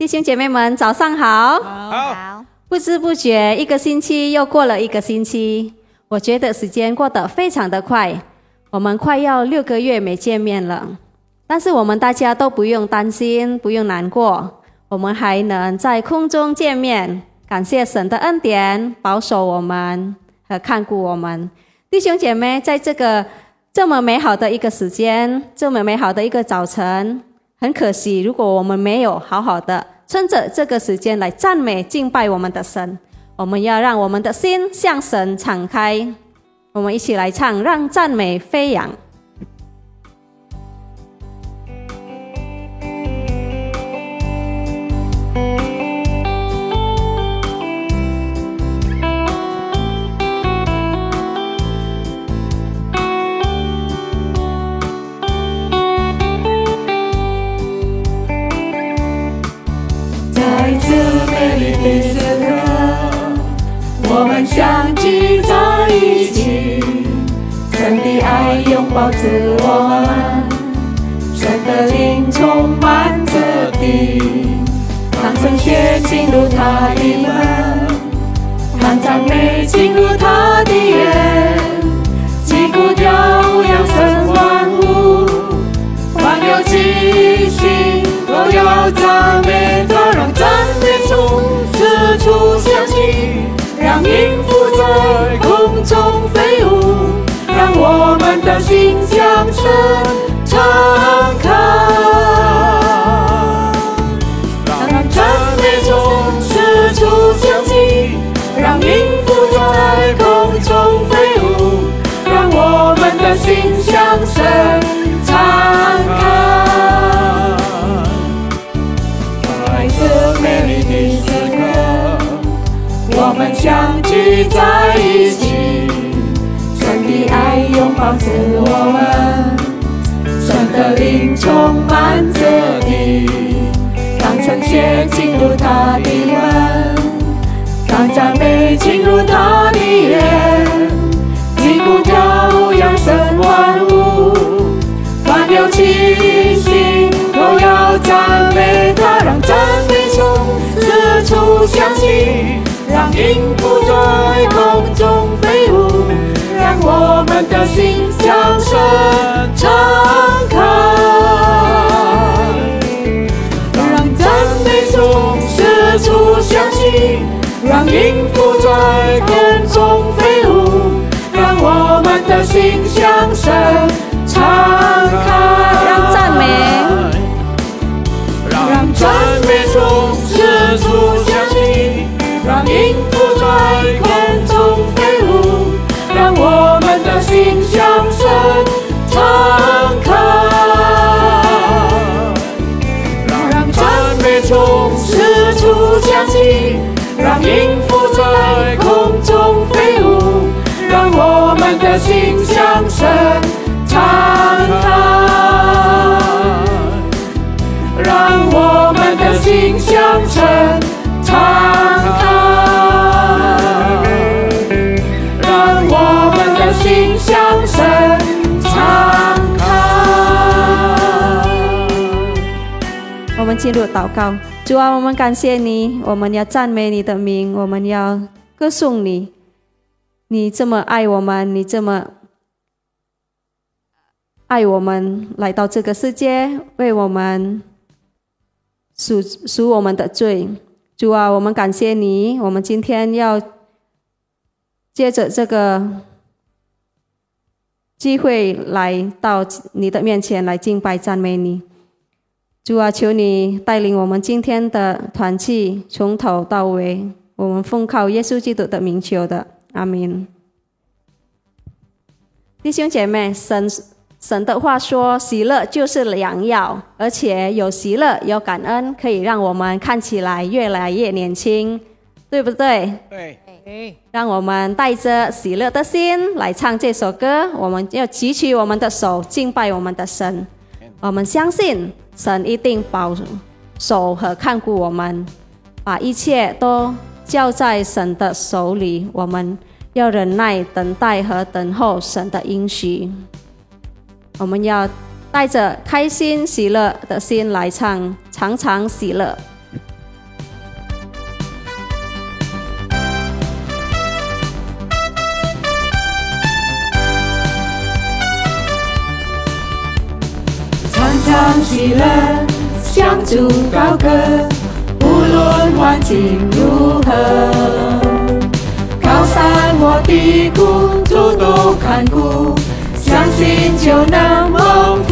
弟兄姐妹们，早上好。好。不知不觉一个星期又过了一个星期，我觉得时间过得非常的快，我们快要6个月没见面了。但是我们大家都不用担心，不用难过，我们还能在空中见面，感谢神的恩典，保守我们和看顾我们。弟兄姐妹，在这么美好的一个时间，这么美好的一个早晨，很可惜，如果我们没有好好的趁着这个时间来赞美敬拜我们的神，我们要让我们的心向神敞开。我们一起来唱，让赞美飞扬。的时刻，我们相聚在一起，神的爱拥抱着我们，神的灵充满着地，让圣血进入他的门，让赞美进入他的园，击鼓调扬声欢呼，万有齐心都要赞美他，让赞美从四处响起，让音符在空中飞舞，让我们的心向神敞开，让赞美从四处响起，让音符在空中飞舞，让我们的心向神敞开。在这美丽的时刻，我们相聚在一起，神的爱拥抱着我们，神的灵充满着地，让圣血进入他的门，让赞美进入他的园，击鼓调扬声欢呼，万有齐心都要赞美他，让赞美从四处响起，让音符在空中飞舞，让我们的心向神敞开，让赞美从四处响起，让音符在空中飞舞，让我们的心向神敞开，让赞美从四处响起，让音符在空中飞舞，让我们的心向神敞开，让赞美从四处响起，让音符在空中飞舞，让我们的心向神敞开，让我们的心向神敞开，让我们的心向神敞开。我们进入祷告。主啊，我们感谢你，我们要赞美你的名，我们要歌颂你。你这么爱我们，你这么爱我们，来到这个世界，为我们赎我们的罪。主啊，我们感谢你，我们今天要借着这个机会来到你的面前来敬拜赞美你。主啊，求你带领我们今天的团契从头到尾，我们奉靠耶稣基督的名求的，阿们。弟兄姐妹，神的话说，喜乐就是良药，而且有喜乐有感恩，可以让我们看起来越来越年轻，对不对？对。让我们带着喜乐的心来唱这首歌，我们要举起我们的手敬拜我们的神。我们相信神一定保守和看顾我们，把一切都交在神的手里，我们要忍耐等待和等候神的应许。我们要带着开心喜乐的心来唱，常常喜乐。常喜乐，向主高歌，无论环境如何。高山或低谷，主都看顾，相信就能蒙福。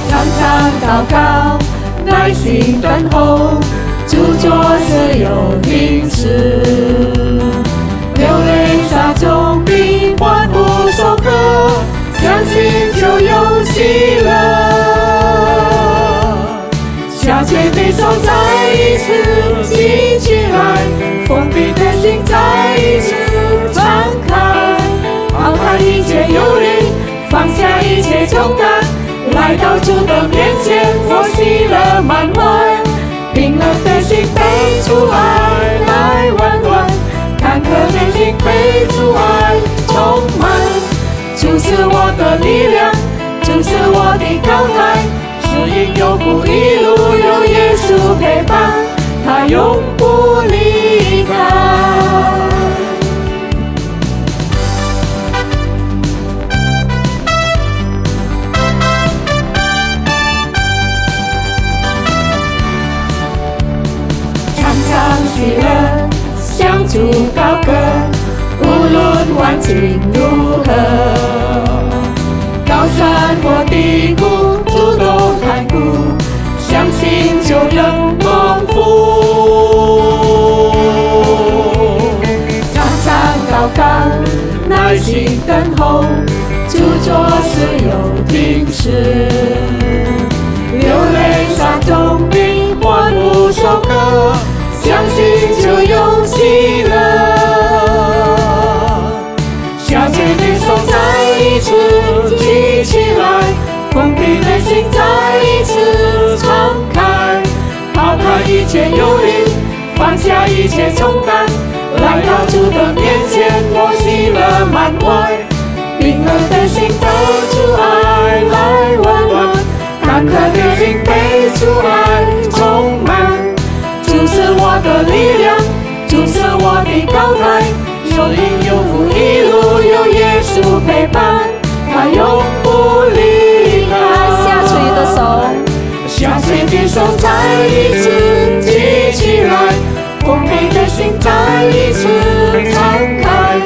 常常祷告，耐心等候，主做事有定时。流泪撒种比欢呼收割，相信就有喜乐。小姐妹手再一次记起来，封闭的心再一次敞开，抛开一切忧虑，放下一切重担，来到主的面前，我喜乐满怀。冰冷的心被主爱来温暖，坎坷的心被主爱充满。主是我的力量，主是我的高台，是因有苦一路有耶稣陪伴，他永不离开。常常喜乐，向主高歌，无论环境如何。高山或低谷，主都看顾，相信就能蒙福。常常祷告，耐心等候，主做事有定时。流泪撒种比欢呼收割，相信就有喜乐。小姐妹手再一次举起来，封闭的心再一次敞开，抛开一切忧虑，放下一切重担，来到主的面前，我喜乐满怀。冰冷的心被主爱来温暖，坎坷的心被主爱充满。主是我的力量，主是我的高台，有因有苦一路有耶稣陪伴，他永不离开。下垂的手，下垂的手再一次举起来，封闭的心再一次敞开，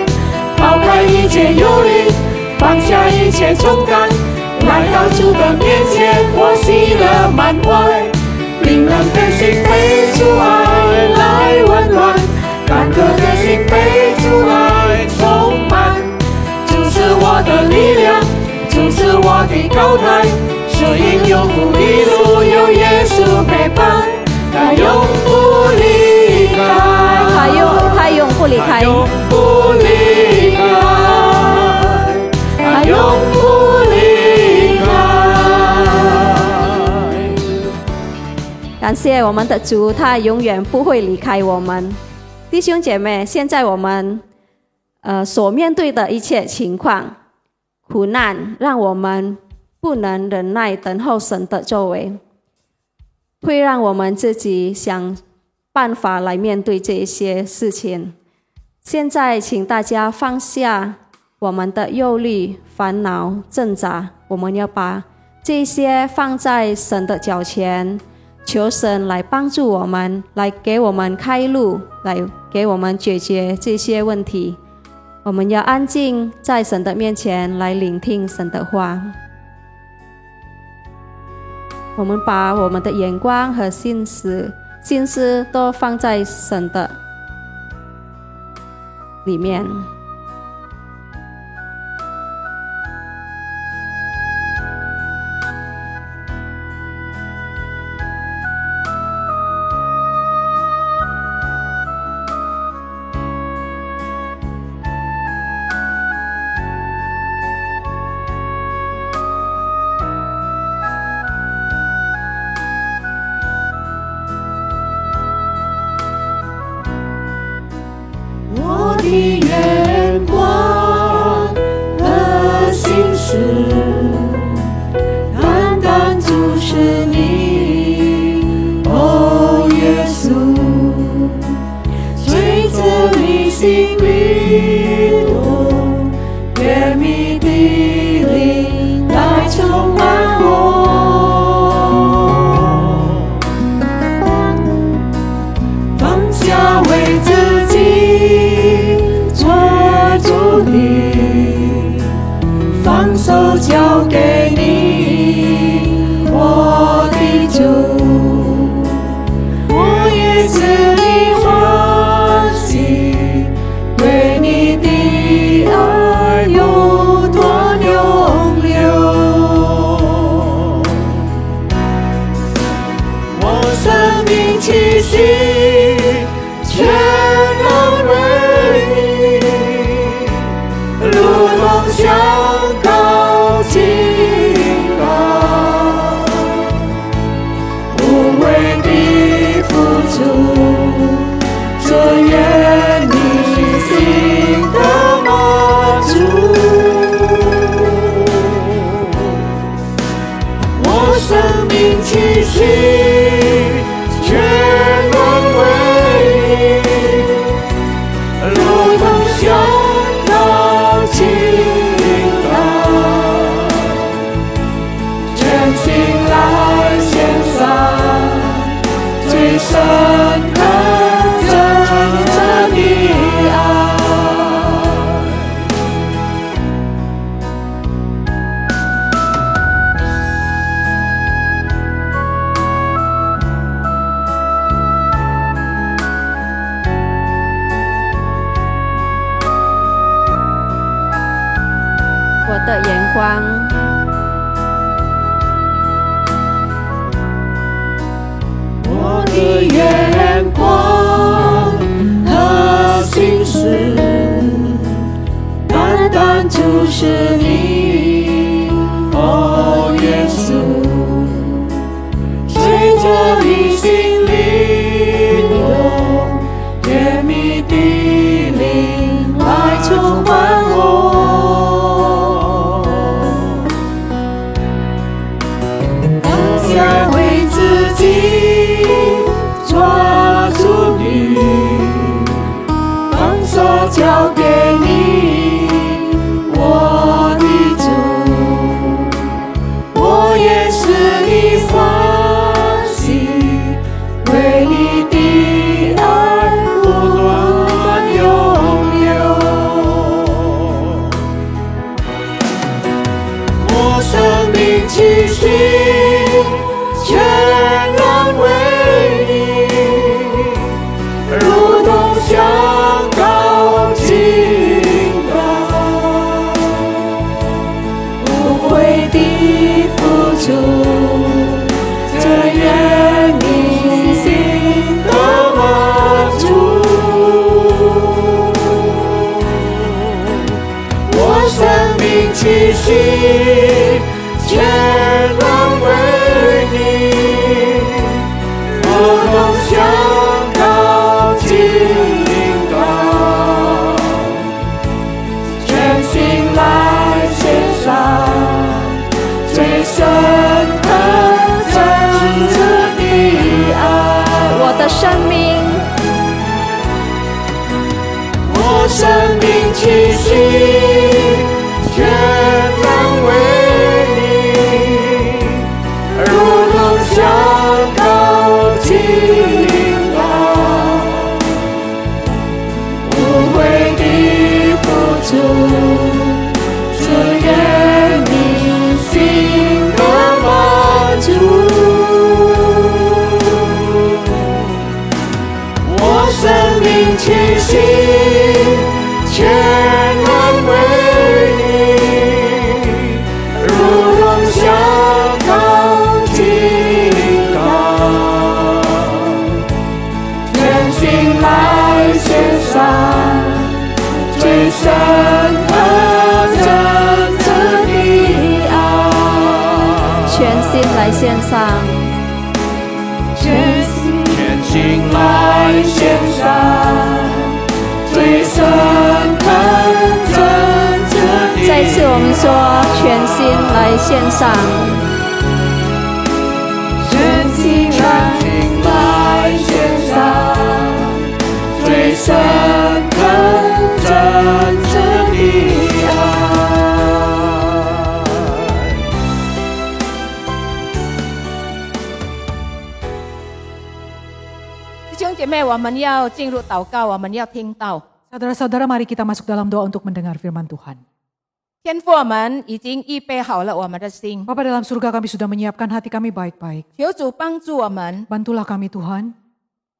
抛开一切忧虑，放下一切重担，来到主的面前，我喜乐满怀。冰冷的心被主爱来温暖，坎坷的心被主爱充满。主是我的力量，主是我的高台，是因有苦一路有耶稣陪伴，他永不离开，他永不离开，永不离开，他永不离开。感谢我们的主，他永远不会离开我们。弟兄姐妹，现在我们所面对的一切情况、苦难，让我们不能忍耐等候神的作为，会让我们自己想办法来面对这一些事情。现在请大家放下我们的忧虑、烦恼、挣扎，我们要把这些放在神的脚前，求神来帮助我们，来给我们开路，来给我们解决这些问题。我们要安静在神的面前来聆听神的话。我们把我们的眼光和心思都放在神的里面。我的眼光和心思，单单注视你，哦耶稣，随着你心律动，甜蜜的灵。光。我的眼光和心思，单单就是你，哦耶稣，随着你心里动，甜蜜的灵来充满我，当下为自己抓住你，放手交给你，我的主，我也是你欢喜，为你的爱不断永留。我生命气息全然为你，如同香膏倾倒，无悔的付出，这愿你心的满足。我生命气息全然为你，如同香膏倾倒，全心来献上最深刻真挚的爱。我的生命，我生命气息全然为你，如同香膏倾倒，无悔的付出，只愿你心的满足。我生命气息全然为你，如同香膏倾倒，全心来献上最深刻真挚的爱，全心来献上，全心来献上最深刻真挚的爱。再次我们说，全心来献上，全心来献上最深刻真挚的爱。弟兄姐妹，我们要进入祷告，我们要听到。 Saudara-saudara, mari kita masuk dalam doa untuk mendengar firman Tuhan. 天父，我们已经预备好了我们的心， Bapa dalam surga, kami sudah menyiapkan hati kami baik-baik. 求主帮助我们。 Bantulah kami Tuhan,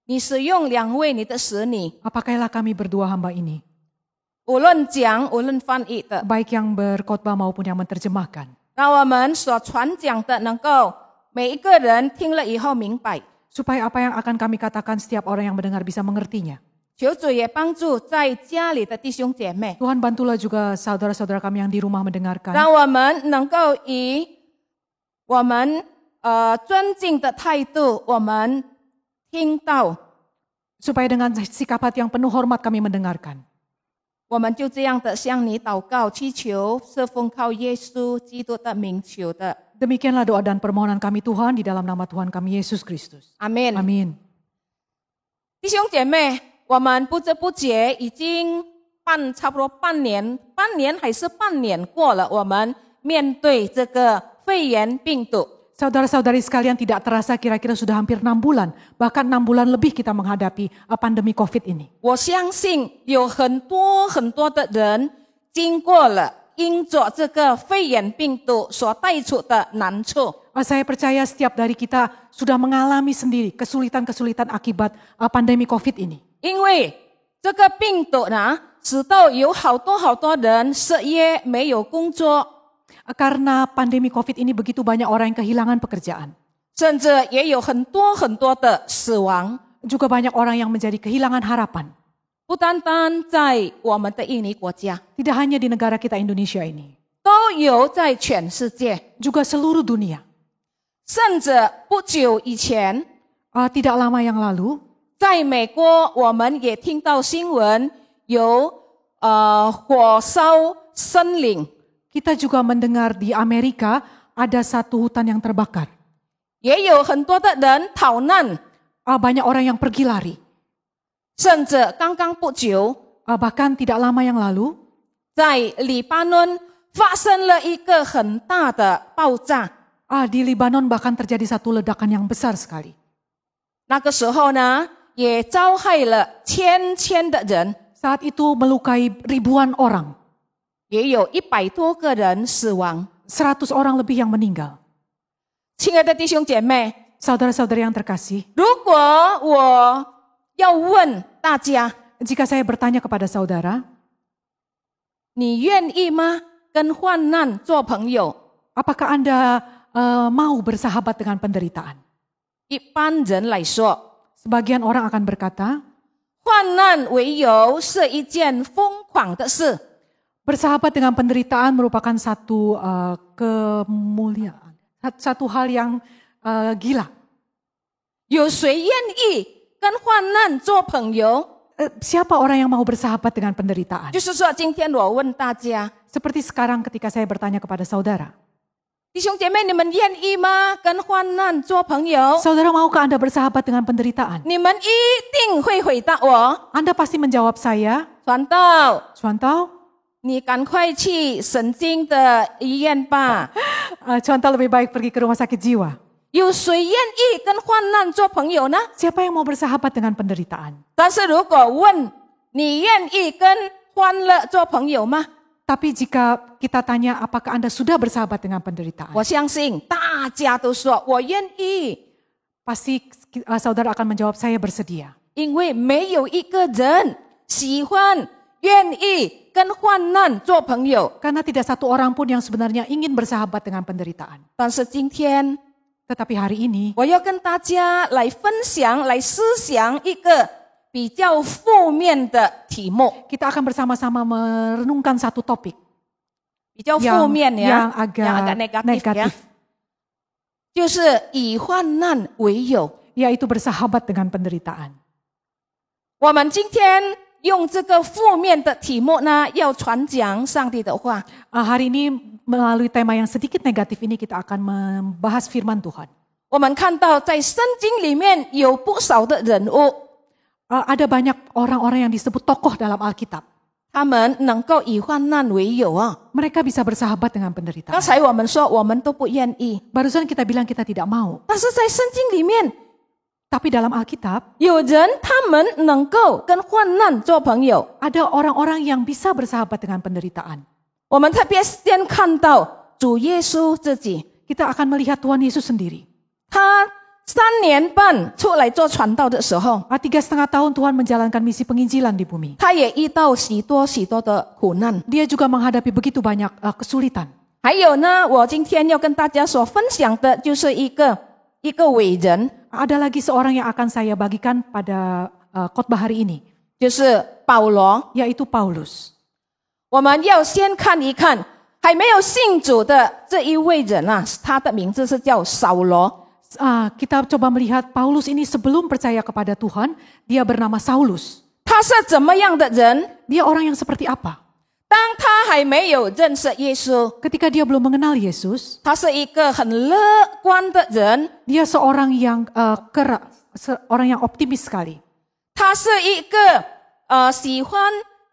你使用2位你的使女， pakailah kami berdua hamba ini, 无论讲无论翻译的， baik yang berkhotbah maupun yang menerjemahkan. 让我们所传讲的能够每一个人听了以后明白。 Supaya apa yang akan kami katakan setiap orang yang mendengar bisa mengertinya. 求主也帮助在家里的弟兄姐妹， Tuhan bantulah juga saudara-saudara kami yang di rumah mendengarkan. 让我们能够以我们尊敬的态度，我们听到， Supaya dengan sikap hati yang penuh hormat kami mendengarkan. 我们就这样的向你祷告，祈求是奉靠耶稣基督的名求的。 Demikianlah doa dan permohonan kami Tuhan di dalam nama Tuhan kami Yesus Kristus. 阿门。 Amin. 弟兄姐妹，我们不知不觉已经差不多半年还是半年过了，我们面对这个肺炎病毒。 Saudara-saudari sekalian, tidak terasa kira-kira sudah hampir 6 bulan. Bahkan 6 bulan lebih kita menghadapi pandemi COVID ini. 我相信有很多的人经过了因着这个肺炎病毒所带出的难处。 Saya percaya setiap dari kita sudah mengalami sendiri kesulitan-kesulitan akibat pandemi COVID ini. 因为这个病毒呢，使到有好多人失业，没有工作。Karena pandemi COVID ini begitu banyak orang yang kehilangan pekerjaan. 甚至也有很多很多的死亡， Juga banyak orang yang menjadi kehilangan harapan. 不单单在我们的印尼国家， Tidak hanya di negara kita Indonesia ini. 都有在全世界。 Juga seluruh dunia. 甚至不久以前， Tidak lama yang lalu, 在美国我们也听到新闻有火烧森林， kita juga mendengar di Amerika ada satu hutan yang terbakar. 也有很多的人逃难， Banyak orang yang pergi lari. 甚至刚刚不久， Bahkan tidak lama yang lalu, 在黎巴嫩发生了一个很大的爆炸。 di Lebanon bahkan terjadi satu ledakan yang besar sekali. 那个时候呢，也遭害了千的人， Saat itu melukai ribuan orang. 也有100多个人死亡。 100 orang lebih yang meninggal. 亲爱的弟兄姐妹， Saudara-saudara yang terkasih, 如果我要问大家， jika saya bertanya kepada saudara, 你愿意吗？跟患难做朋友？ apakah Anda mau bersahabat dengan penderitaan? 一般人来说， Sebagian orang akan berkata, 患难为由是一件疯狂的事。 bersahabat dengan penderitaan merupakan satu kemuliaan, satu hal yang gila. 有谁愿意跟患难做朋友？ Siapa orang yang mau bersahabat dengan penderitaan? 就是说，今天我问大家， Seperti sekarang ketika saya bertanya kepada saudara, 弟兄姐妹，你们愿意吗？跟患难做朋友？ saudara maukah Anda bersahabat dengan penderitaan? 你们一定会回答我， Anda pasti menjawab saya, 传道， Contoh, 你赶快去神经的医院吧。 Contoh lebih baik pergi ke rumah sakit jiwa. 有谁愿意跟患难做朋友呢？ Siapa yang mau bersahabat dengan penderitaan? 但是如果问你愿意跟欢乐做朋友吗？ Tapi jika kita tanya apakah Anda sudah bersahabat dengan penderitaan? 我相信大家都说我愿意， Pasti saudara akan menjawab saya bersedia. 因为没有一个人喜欢、愿意跟患难做朋友。 Karena tidak satu orang pun yang sebenarnya ingin bersahabat dengan penderitaan. 但是今天 Tetapi hari ini 我要跟大家来分享、来思想一个比较负面的题目， kita akan bersama-sama merenungkan satu topik 比较负面 yang 呀， agak negatif, 就是以患难为友。 yaitu bersahabat dengan penderitaan. 我们今天用这个负面的题目呢，要传讲上帝的话。 Hari ini melalui tema yang sedikit negatif ini kita akan membahas firman Tuhan. 我们看到在圣经里面有不少的人物， Ada banyak orang-orang yang disebut tokoh dalam Alkitab. 他们能够以患难为友啊。 Mereka bisa bersahabat dengan 刚 penderitaan. 才我们说我们都不愿意， Barusan kita bilang kita tidak mau. 但是在圣经里面 Tapi dalam Alkitab 有人他们能够跟患难做朋友。 ada orang-orang yang bisa bersahabat dengan penderitaan. 我们特别先看到主耶稣自己， Kita akan melihat Tuhan Yesus sendiri. 他3年半出来做传道的时候， 3,5 tahun Tuhan menjalankan misi penginjilan di bumi. 他也遇到许多的苦难。 Dia juga menghadapi begitu banyak kesulitan. 还有呢，我今天要跟大家所分享的就是一个伟人， Ada lagi seorang yang akan saya bagikan pada khotbah hari ini, 就是保罗。 yaitu Paulus. 我们要先看一看还没有信主的这一位人啊，他的名字是叫扫罗。 Kita coba melihat Paulus ini sebelum percaya kepada Tuhan, dia bernama Saulus. 他是怎么样的人？ Dia orang yang seperti apa? 当他还没有认识耶稣， Ketika dia belum mengenal Yesus, 他是一个很乐观的人， dia seorang yang keras, seorang yang optimis sekali. 他是一个喜欢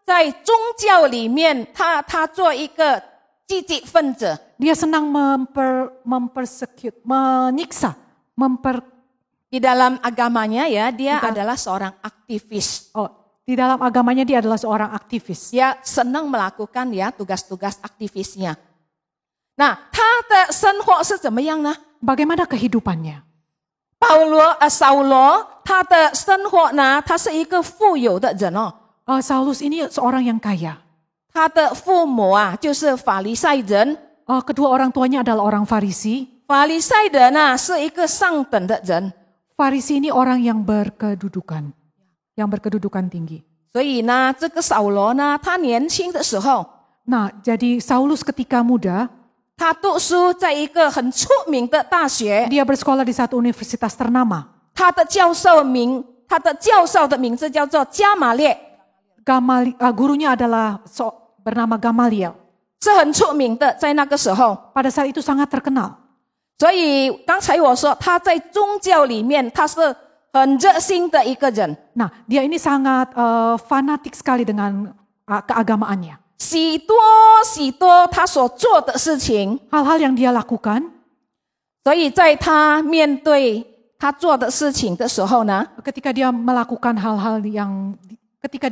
在宗教里面，他做一个积极分子。 Dia senang menyiksa, Di dalam agamanya ya, dia adalah seorang aktivis. di dalam agamanya dia adalah seorang aktivis. Dia senang melakukan ya tugas-tugas aktivisnya. Nah, 他的生活是怎么样呢？ Bagaimana kehidupannya? 扫罗他的生活呢，他是一个富有的人哦。 Saulus ini seorang yang kaya. 他的父母啊，就是法利赛人。Kedua orang tuanya adalah orang Farisi. 法利赛人呢是一个上等的人， Farisi ini orang yang berkedudukan tinggi. 所以呢，这个扫罗呢，他年轻的时候， Nah, jadi Saulus ketika muda, 他读书在一个很出名的大学， dia bersekolah di satu universitas ternama. 他的教授的名字叫做加马列， Gurunya adalah bernama Gamaliel. 是很出名的，在那个时候。 Pada saat itu sangat terkenal. 所以刚才我说他在宗教里面他是很热心的一个人， Nah, dia ini sangat fanatik sekali dengan keagamaannya. 许多他所做的事情， Hal-hal yang dia lakukan, 所以在他面对他做的事情的时候呢， ketika dia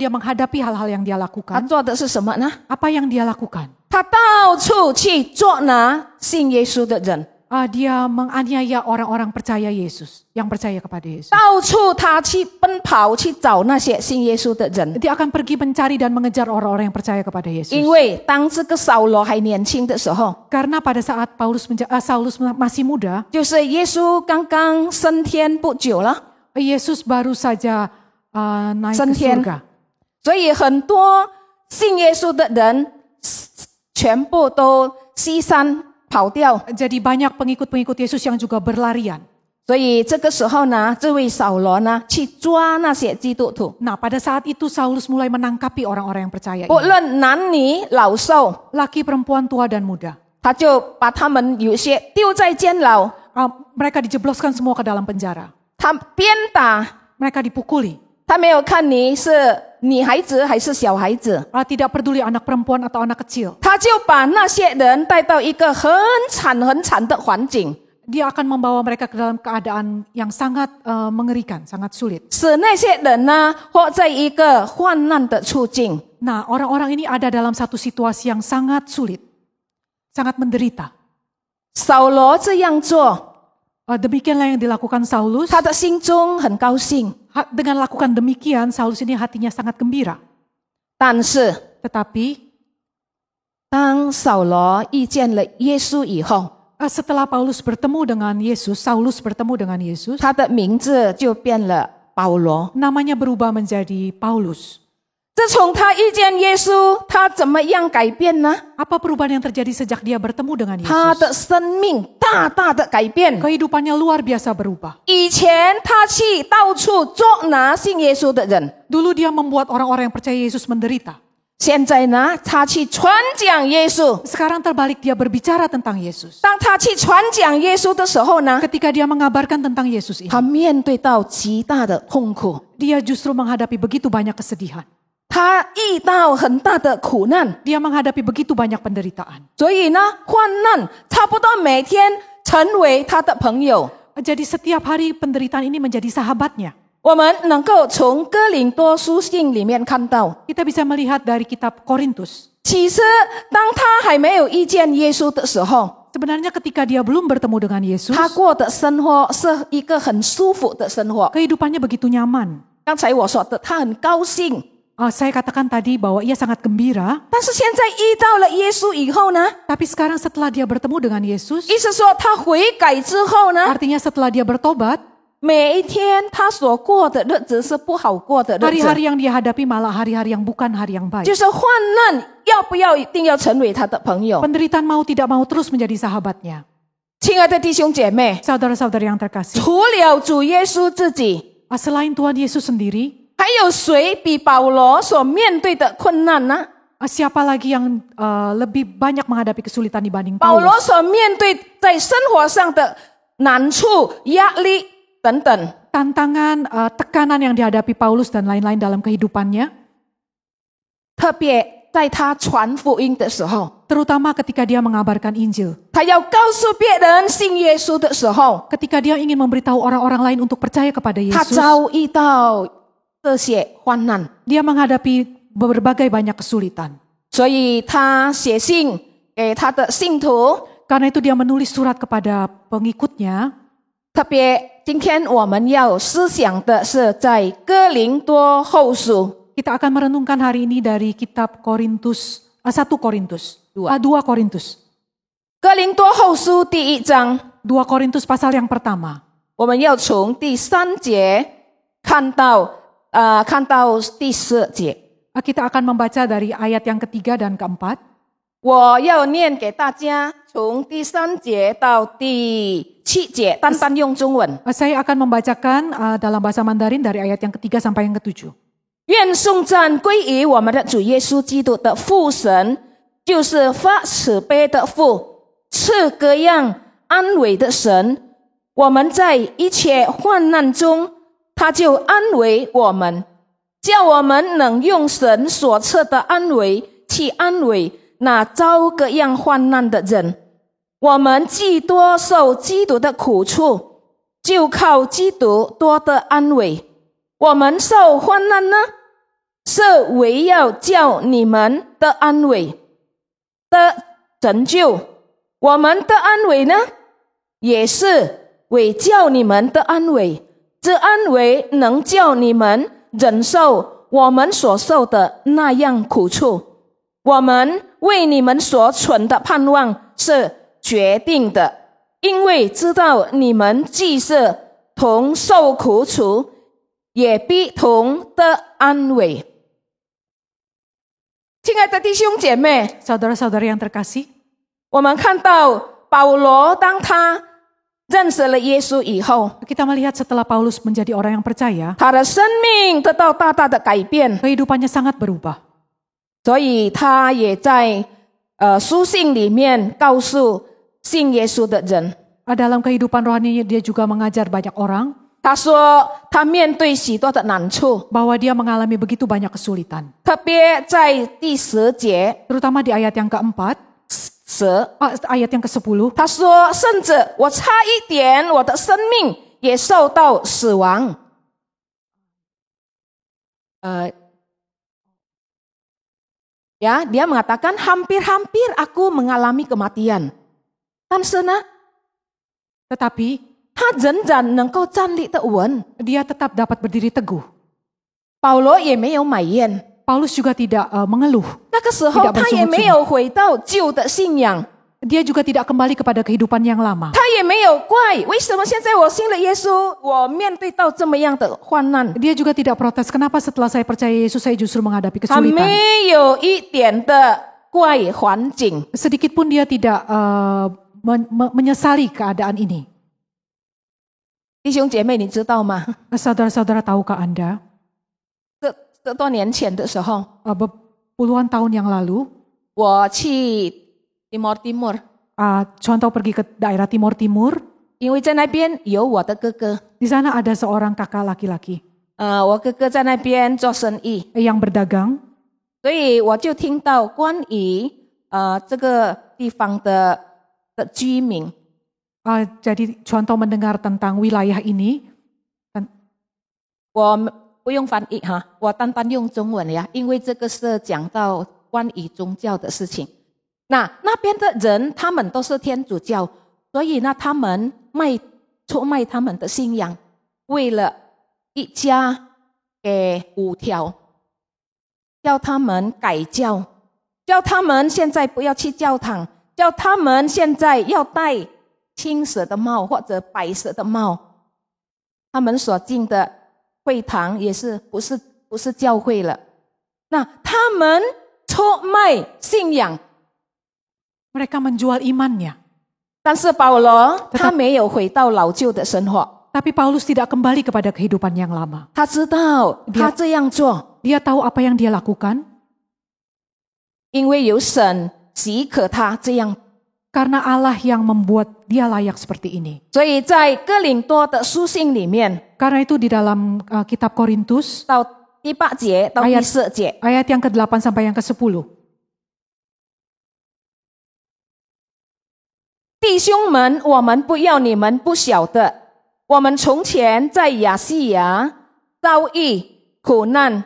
menghadapi hal-hal yang dia 他 lakukan, 做的是什么呢？ apa yang dia lakukan? 他到处去捉拿信耶稣的人， Dia menganiaya orang-orang percaya Yesus, yang percaya kepada Yesus. 到处他去奔跑去找那些信耶稣的人。 Dia akan pergi mencari dan mengejar orang-orang yang percaya kepada Yesus. 因为当这个扫罗还年轻的时候， Karena pada saat Saulus masih muda, 就是耶稣刚刚升天不久了， Yesus baru saja naik ke 升天。 surga. 所以很多信耶稣的人全部都西山跑掉。 Jadi banyak pengikut-pengikut Yesus yang juga berlarian. 所以这个时候呢，这位扫罗呢去抓那些基督徒， Nah, pada saat itu Saulus mulai menangkapi orang-orang yang percaya 不 ini. 论男女老少， Laki, perempuan, tua dan muda. 他就把他们有些丢在监牢， Mereka dijebloskan semua ke dalam penjara. 他鞭打， Mereka dipukuli. 他没有看你是女孩子还是小孩子， Tidak peduli anak perempuan atau anak kecil. 他就把那些人带到一个很惨的环境， Dia akan membawa mereka ke dalam keadaan yang sangat mengerikan, sangat sulit. 使那些人呢活在一个患难的处境。 Nah, orang-orang ini ada dalam satu situasi yang sangat sulit, sangat menderita. 扫罗这样做， Demikianlah yang dilakukan Saulus. 他的心中很高兴， Dengan lakukan demikian, Saulus ini hatinya sangat gembira. 但是 Tetapi 当扫罗遇见了耶稣以后， setelah Saulus bertemu dengan Yesus, 他的名字就变了保罗。 namanya berubah menjadi Paulus. 自从他遇见耶稣，他怎么样改变呢？ Apa perubahan yang terjadi sejak dia bertemu dengan 他 Yesus? 的生命大大的改变。 Kehidupannya luar biasa berubah. 以前他去到处捉拿信耶稣的人， Dulu dia membuat orang-orang yang percaya Yesus menderita. 现在呢，他去传讲耶稣。 Sekarang terbalik, dia berbicara tentang Yesus. 当他去传讲耶稣的时候呢， Ketika dia mengabarkan tentang Yesus ini, 他面对到极大的痛苦， dia justru menghadapi begitu banyak kesedihan. 他遇到很大的苦难， Dia menghadapi begitu banyak penderitaan. 所以呢，患难差不多每天成为他的朋友。 Jadi setiap hari penderitaan ini menjadi sahabatnya. 我们能够从哥林多书信里面看到， Kita bisa melihat dari kitab Korintus. 其实当他还没有遇见耶稣的时候， Sebenarnya ketika dia belum bertemu dengan Yesus, 他过的生活是一个很舒服的生活。 kehidupannya begitu nyaman. 刚才我说的，他很高兴。 Saya katakan tadi bahwa ia sangat gembira, 但是现在遇到了耶稣以后呢， tapi sekarang setelah dia bertemu dengan Yesus, 意思说他悔改之后呢， artinya setelah dia bertobat, 每一天他所过的日子是不好过的日子， hari-hari yang dia hadapi malah hari-hari yang bukan hari yang baik. 就是患难要不要一定要成为他的朋友。 Penderitaan mau tidak mau terus menjadi sahabatnya. 亲爱的弟兄姐妹， Saudara-saudara yang terkasih, 除了主耶稣自己， selain Tuhan Yesus sendiri, 还有谁比保罗所面对的困难呢？ siapa lagi yang lebih banyak menghadapi kesulitan dibanding 保罗 Paulus? 所面对在生活上的难处、压力等等， Tantangan, tekanan yang dihadapi Paulus dan lain-lain dalam kehidupannya, 特别在他传福音的时候， terutama ketika dia mengabarkan Injil. 他要告诉别人信耶稣的时候， Ketika dia ingin memberitahu orang-orang lain untuk percaya kepada 他 Yesus, 遭遇到这些患难， dia menghadapi berbagai banyak kesulitan. 所以他写信给他的信徒。 Karena itu dia menulis surat kepada pengikutnya. 特别今天我们要思想的是在哥林多后书。 Kita akan merenungkan hari ini dari kitab Korintus, 1 Korintus, 2 Korintus. 哥林多后书第1章， 2 Korintus pasal yang pertama. 我们要从第3节看到第4节。 Kita akan membaca dari ayat yang ketiga dan keempat. 我要念给大家从第3节到第7节，单单用中文。 Saya akan membacakan dalam bahasa Mandarin dari ayat yang ketiga sampai yang ketujuh. 愿颂赞归于我们的主耶稣基督的父神，就是发慈悲的父，赐各样安慰的神。我们在一切患难中，他就安慰我们，叫我们能用神所赐的安慰去安慰那遭各样患难的人。我们既多受基督的苦处，就靠基督多的安慰。我们受患难呢，是为要叫你们的安慰的拯救；我们的安慰呢，也是为叫你们的安慰。这安慰能叫你们忍受我们所受的那样苦处。我们为你们所存的盼望是决定的，因为知道你们既是同受苦楚，也必同得安慰。亲爱的弟兄姐妹， Saudara-saudara yang terkasih, 我们看到保罗当他认识了耶稣以后， kita melihat setelah Paulus menjadi orang yang percaya, 他的生命得到大大的改变， kehidupannya sangat berubah. 所以他也在书信里面告诉信耶稣的人， Dalam kehidupan rohaninya dia juga mengajar banyak orang 他说他面对许多的难处， bahwa dia mengalami begitu banyak kesulitan. 特别在第10节 Terutama di ayat yang keempat, ayat yang ke-10, 他说甚至我差一点我的生命也受到死亡。dia mengatakan hampir-hampir aku mengalami kematian. 但是呢， tetapi 他仍然能够站立得稳。 dia tetap dapat berdiri teguh. 保罗也没有埋怨， Paulus juga tidak mengeluh. 那个时候 tidak 他也没有回到旧的信仰， Dia juga tidak kembali kepada kehidupan yang lama. 他也没有怪为什么现在我信了耶稣，我面对到这么样的患难。 Dia juga tidak protes, kenapa setelah saya percaya Yesus saya justru menghadapi 他 kesulitan. 没有一点的怪环境。 Sedikit pun dia tidak menyesali keadaan ini. 弟兄姐妹，你知道吗？ Saudara-saudara, tahukah Anda, 这多年前的时候， puluhan tahun yang lalu, 我去Timur， contoh pergi ke daerah Timur Timur, 因为在那边有我的哥哥， di sana ada seorang kakak laki-laki 我哥哥在那边做生意， yang berdagang. 所以我就听到关于这个地方的居民。 Jadi contoh mendengar tentang wilayah ini. 我不用翻译哈，我单单用中文呀，因为这个是讲到关于宗教的事情。那边的人他们都是天主教，所以呢，他们出卖他们的信仰，为了一家给5条，叫他们改教，叫他们现在不要去教堂，叫他们现在要戴青色的帽或者白色的帽。他们所进的会堂也是不是教会了。那他们出卖信仰， Mereka menjual imannya. 但是保罗他没有回到老旧的生活。 Tapi Paulus tidak kembali kepada kehidupan yang lama. 他知道他这样做， Dia tahu apa yang dia lakukan. 因为有神许可他这样。 Karena Allah yang membuat dia layak seperti ini. 所以在哥林多的书信里面， Karena itu di dalam kitab Korintus 到第8节到第4节， ayat yang ke-8 sampai yang ke-10. 弟兄们，我们不要你们不晓得，我们从前在亚细亚遭遇苦难，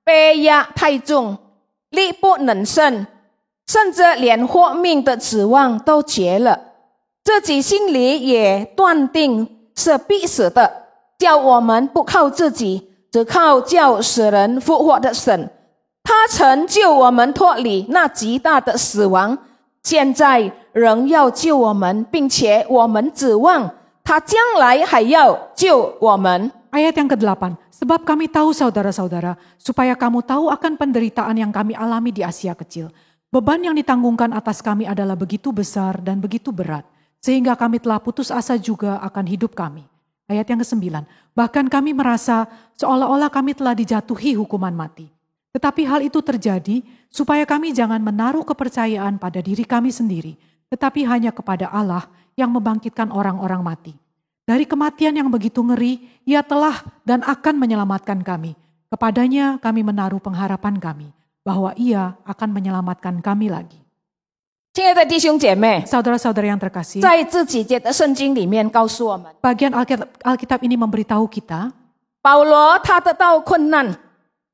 被压太重，力不能胜，甚至连活命的指望都绝了，自己心里也断定是必死的，叫我们不靠自己，只靠叫使人复活的神。他曾救我们脱离那极大的死亡，现在仍要救我们，并且我们指望他将来还要救我们。 Ayat yang ke-8, sebab kami tahu saudara-saudara, supaya kamu tahu akan penderitaan yang kami alami di Asia Kecil. Beban yang ditanggungkan atas kami adalah begitu besar dan begitu berat, sehingga kami telah putus asa juga akan hidup kami. Ayat yang ke-9, bahkan kami merasa seolah-olah kami telah dijatuhi hukuman mati. Tetapi hal itu terjadi supaya kami jangan menaruh kepercayaan pada diri kami sendiri, tetapi hanya kepada Allah yang membangkitkan orang-orang mati. Dari kematian yang begitu ngeri, Ia telah dan akan menyelamatkan kami. Kepadanya kami menaruh pengharapan kami, bahwa Ia akan menyelamatkan kami lagi. 亲爱的弟兄姐妹， Saudara-saudara yang terkasih, 在这几节的圣经里面告诉我们， bagian Alkitab ini memberitahu kita, 保罗他得到困难，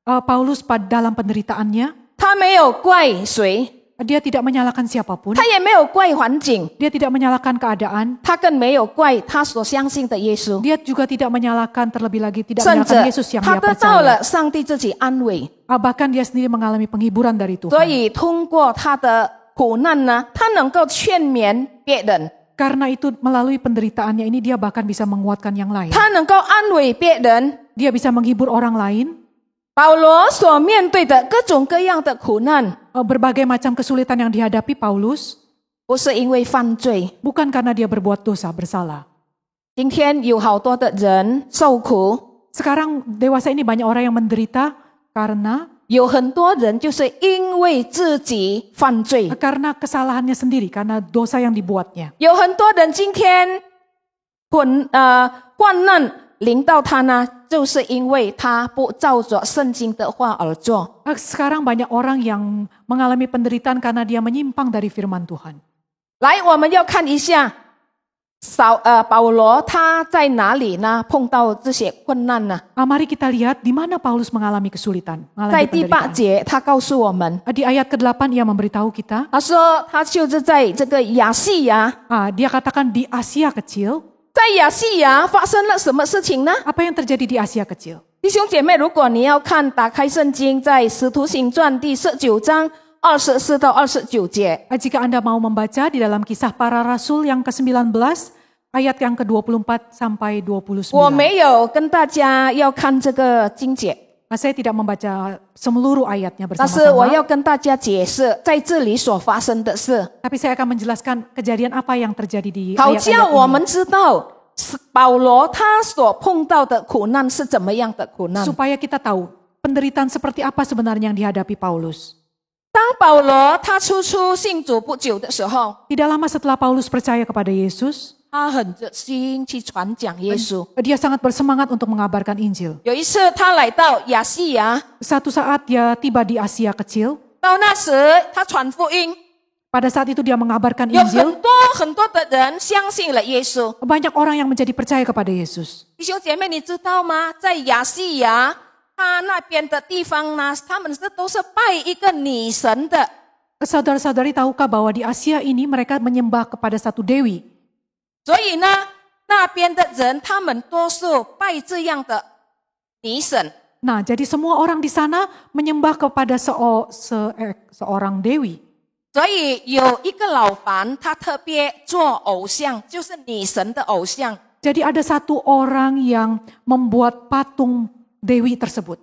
Paulus dalam penderitaannya, 他没有怪谁， dia tidak menyalahkan siapapun, 他也没有怪环境， dia tidak menyalahkan keadaan, 他更没有怪他所相信的耶稣， dia juga tidak menyalahkan terlebih lagi, tidak 甚至 menyalahkan Yesus yang 他 dia 得到 percaya. 了上帝自己安慰。 Bahkan dia sendiri mengalami penghiburan dari 所 Tuhan. 以通过他的苦难呢，他能够劝勉别人， Karena itu melalui penderitaannya ini dia bahkan bisa menguatkan yang lain. 他能够安慰别人。 Dia bisa menghibur orang lain. 保罗所面对的各种各样的苦难， Berbagai macam kesulitan yang dihadapi Paulus 不是因为犯罪。 bukan karena dia berbuat dosa, bersalah. 今天有好多的人受苦， Sekarang dewasa ini banyak orang yang menderita karena 有很多人就是因为自己犯罪。 kesalahannya sendiri, karena dosa yang dibuatnya. 有很多人今天患难临到他呢，就是因为他不照着圣经的话而做。 Sekarang banyak orang yang mengalami penderitaan karena dia menyimpang dari firman Tuhan. 来，我们要看一下保罗他在哪里呢？碰到这些困难呢？ Mari kita lihat di mana Paulus mengalami kesulitan, 在 mengalami 第8 penderitaan. 节，他告诉我们， Di ayat ke-8 ia memberitahu kita, 他说他就是在这个亚细亚， dia katakan di Asia Kecil. 在亚细亚发生了什么事情呢？ Apa yang terjadi di Asia Kecil? 弟兄姐妹，如果你要看，打开圣经，在使徒行传第19章24到29节。 Jika Anda mau membaca di dalam kisah para rasul yang ke-19, ayat yang ke-24 sampai 29. 我没有跟大家要看这个经节， Saya tidak membaca seluruh ayatnya 但是我 bersama-sama. 要跟大家解释在这里所发生的事， Tapi saya akan menjelaskan kejadian apa yang terjadi di 好叫 ayat-ayat 我 ini. 们知道保罗他所碰到的苦难是怎么样的苦难。 Supaya kita tahu penderitaan seperti apa sebenarnya yang dihadapi Paulus. 当保罗他初信主不久的时候， Tidak lama setelah Paulus percaya kepada Yesus, 他很热心去传讲耶稣。 dia sangat bersemangat untuk mengabarkan Injil. 有一次他来到亚细亚， Satu saat dia tiba di Asia Kecil. 到那时他传福音， Pada saat itu dia mengabarkan 有 Injil. 很多的人相信了耶稣。 Banyak orang yang menjadi percaya kepada Yesus. 弟兄姐妹，你知道吗？在亚细亚，他那边的地方呢，他们都是拜一个女神的。 Saudara-saudari tahukah bahwa di Asia ini mereka menyembah kepada satu dewi. 所以呢，那边的人他们多数拜这样的女神。 Nah, jadi semua orang di sana menyembah kepada seorang dewi. 所以有一个老板，他特别做偶像，就是女神的偶像。 Jadi ada satu orang yang membuat patung dewi tersebut.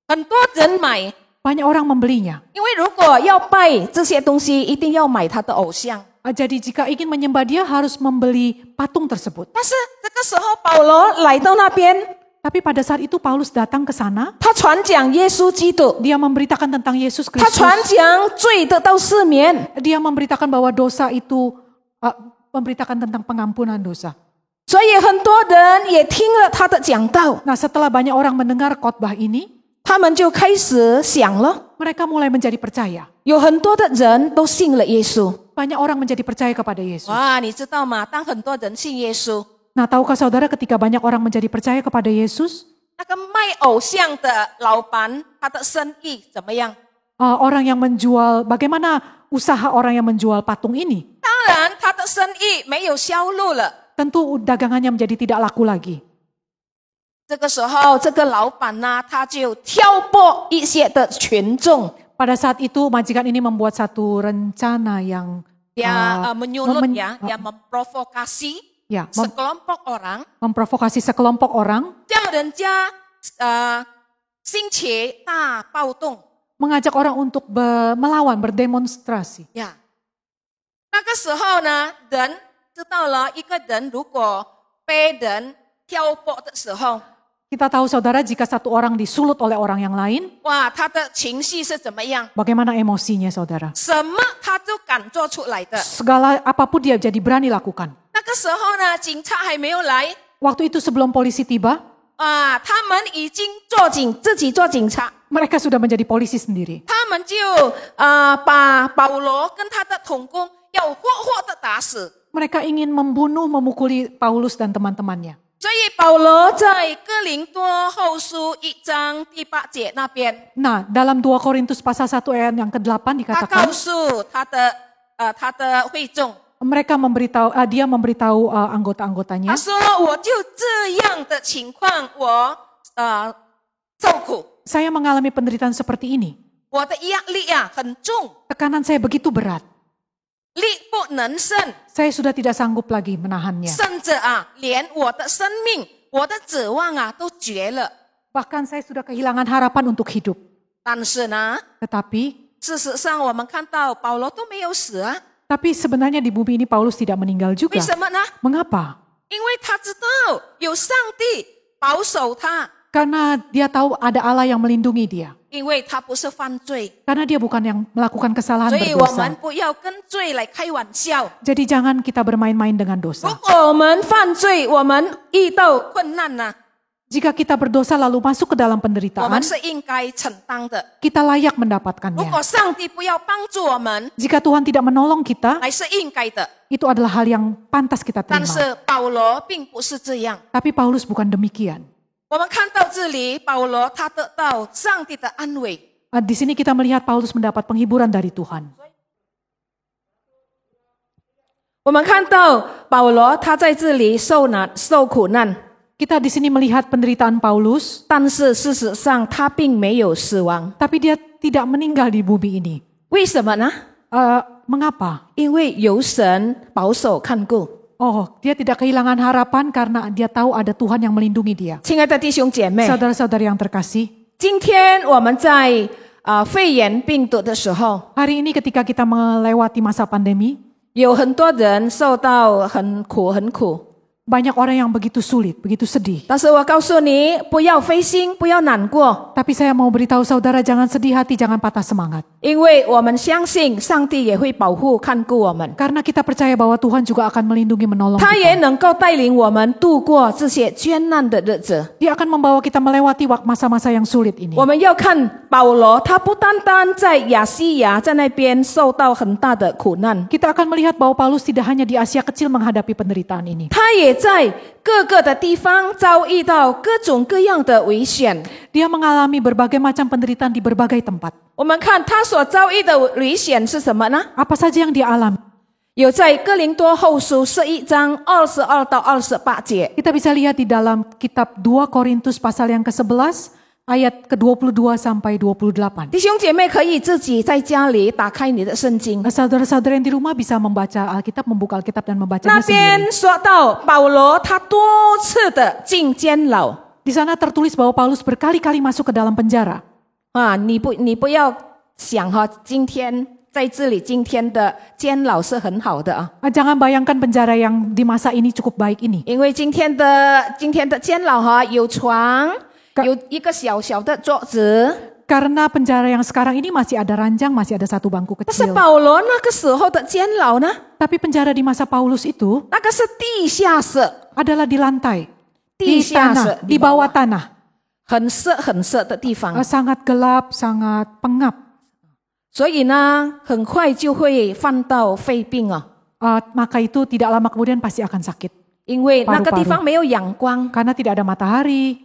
很多人买， Banyak orang membelinya. 因为如果要拜这些东西，一定要买他的偶像。 Jadi jika ingin menyembah dia harus membeli patung tersebut. 但是这个时候，保罗来到那边， Tapi pada saat itu Paulus datang ke sana. 他传讲耶稣基督， Dia memberitakan tentang Yesus 他传 Kristus. 讲罪得到赦免。 Dia memberitakan bahwa dosa itu, memberitakan tentang pengampunan dosa. 所以很多人也听了他的讲道， Nah, setelah banyak orang mendengar khotbah ini, 他们就开始想了， mereka mulai menjadi percaya. 有很多的人都信了耶稣。 Banyak orang menjadi percaya kepada Yesus. 哇，你知道吗？当很多人信耶稣， Nah, tahukah saudara ketika banyak orang menjadi percaya kepada Yesus, 那个卖偶像的老板，他的生意怎么样？ orang yang menjual, bagaimana usaha orang yang menjual patung ini? 当然，他的生意没有销路了。 Tentu dagangannya menjadi tidak laku lagi. 这个时候，这个老板呢，他就挑拨一些的群众， Pada saat itu majikan ini membuat satu rencana yang Dia menyulut ya, dia memprovokasi sekelompok orang, memprovokasi sekelompok orang, 叫人家兴起大暴动。 mengajak orang untuk melawan, berdemonstrasi. 呀，那个时候呢，人知道了，一个人如果被人挑拨的时候， Kita tahu saudara jika satu orang disulut oleh orang yang lain, 哇，他的情绪是怎么样？ bagaimana emosinya saudara? 什么他就敢做出来的。 Segala apapun dia jadi berani lakukan. 那个时候呢，警察还没有来， Waktu itu sebelum polisi tiba, 他们已经自己做警察， mereka sudah menjadi polisi sendiri. 他们就把保罗跟他的同工要活活的打死。 Mereka ingin membunuh, memukuli Paulus dan teman-temannya. 所以保罗在哥林多后书1章第8节那边， Nah, dalam 2 Korintus pasal 1 ayat yang ke-8 他 dikatakan, 告诉他的会众， mereka dia memberitahu anggota-anggotanya, 他说：“我就这样的情况，我受苦， saya mengalami penderitaan seperti ini. 我的压力啊很重， Tekanan saya begitu berat. 力不能胜， Saya sudah tidak sanggup lagi menahannya. 甚至连我的生命、我的指望都绝了。 Bahkan saya sudah kehilangan harapan untuk hidup. 但是呢， Tetapi 事实上我们看到保罗都没有死啊， tapi sebenarnya di bumi ini Paulus tidak meninggal 为 juga. 什么呢？ Mengapa? 因为他知道有上帝保守他。” Karena dia tahu ada Allah yang melindungi dia. 因为他不是犯罪， Karena dia bukan yang melakukan kesalahan 所以我们 berdosa. 不要跟罪来开玩笑。 Jadi jangan kita bermain-main dengan 如 dosa. 果我们犯罪，我们遇到困难呢， Jika kita berdosa lalu masuk ke dalam 我 penderitaan, 们是应该承担的。 kita layak 如 mendapatkannya. 果上帝不要帮助我们， Jika Tuhan tidak menolong kita, 还是应该的。 itu adalah hal yang pantas kita 但 terima. 是保罗并不是这样。 Tapi Paulus bukan demikian. 我们看到这里，保罗他得到上帝的安慰。 Di sini kita melihat Paulus mendapat penghiburan dari Tuhan. 我们看到保罗他在这里受苦难， Kita di sini melihat penderitaan Paulus, 但是事实上他并没有死亡。 tapi dia tidak meninggal di bumi ini. 为什么呢？ Mengapa? 因为有神保守看顾。 Oh, dia tidak kehilangan harapan karena dia tahu ada Tuhan yang melindungi dia. 亲爱的弟兄姐妹， Saudara-saudari yang terkasih, 今天我们在肺炎病毒的时候， hari ini ketika kita melewati masa pandemi, 有很多人受到很苦。 banyak orang yang begitu sulit, begitu sedih. 但是我告诉你，不要灰心，不要难过， Tapi saya mau beritahu saudara jangan sedih hati, jangan patah semangat. 因为我们相信上帝也会保护看顾我们， Karena kita percaya bahwa Tuhan juga akan melindungi menolong 他也 kita. 能够带领我们度过这些艰难的日子。 Dia akan membawa kita melewati masa-masa yang sulit ini. 我们要看保罗，他不单单在亚细亚在那边受到很大的苦难， Kita akan melihat bahwa Paulus tidak hanya di Asia kecil menghadapi penderitaan ini. 他也在各个的地方遭遇到各种各样的危险。 Dia mengalami berbagai macam penderitaan di berbagai tempat. 我们看他所遭遇的危险是什么呢？ Apa saja yang dia alami? 有在哥林多后书11章22到28节。 Kita bisa lihat di dalam kitab 2 Korintus pasal yang ke-11 ayat ke-22 sampai 28. 弟兄姐妹可以自己在家里打开你的圣经， Saudara-saudara yang di rumah bisa membaca Alkitab, membuka Alkitab dan 那 membacanya sendiri. 边说到保罗他多次的进监牢 Di sana tertulis bahwa Paulus berkali-kali masuk ke dalam penjara. 你不要想今天在这里今天的监牢是很好的啊， Jangan bayangkan penjara yang di masa ini cukup baik ini. 因为今天的监牢有床，有一个小小的桌子。 Karena penjara yang sekarang ini masih ada ranjang, masih ada satu bangku 但是 kecil. 保罗那个时候的监牢呢， Tapi penjara di masa Paulus itu 那个是地下室， adalah di lantai, 地 di 下室 tanah, di bawah tanah. 很色的地方， Sangat gelap, sangat pengap. 所以呢，很快就会犯到肺病啊， Maka itu tidak lama kemudian pasti akan sakit. 因为那个地 paru-paru 方没有阳光， Karena tidak ada matahari.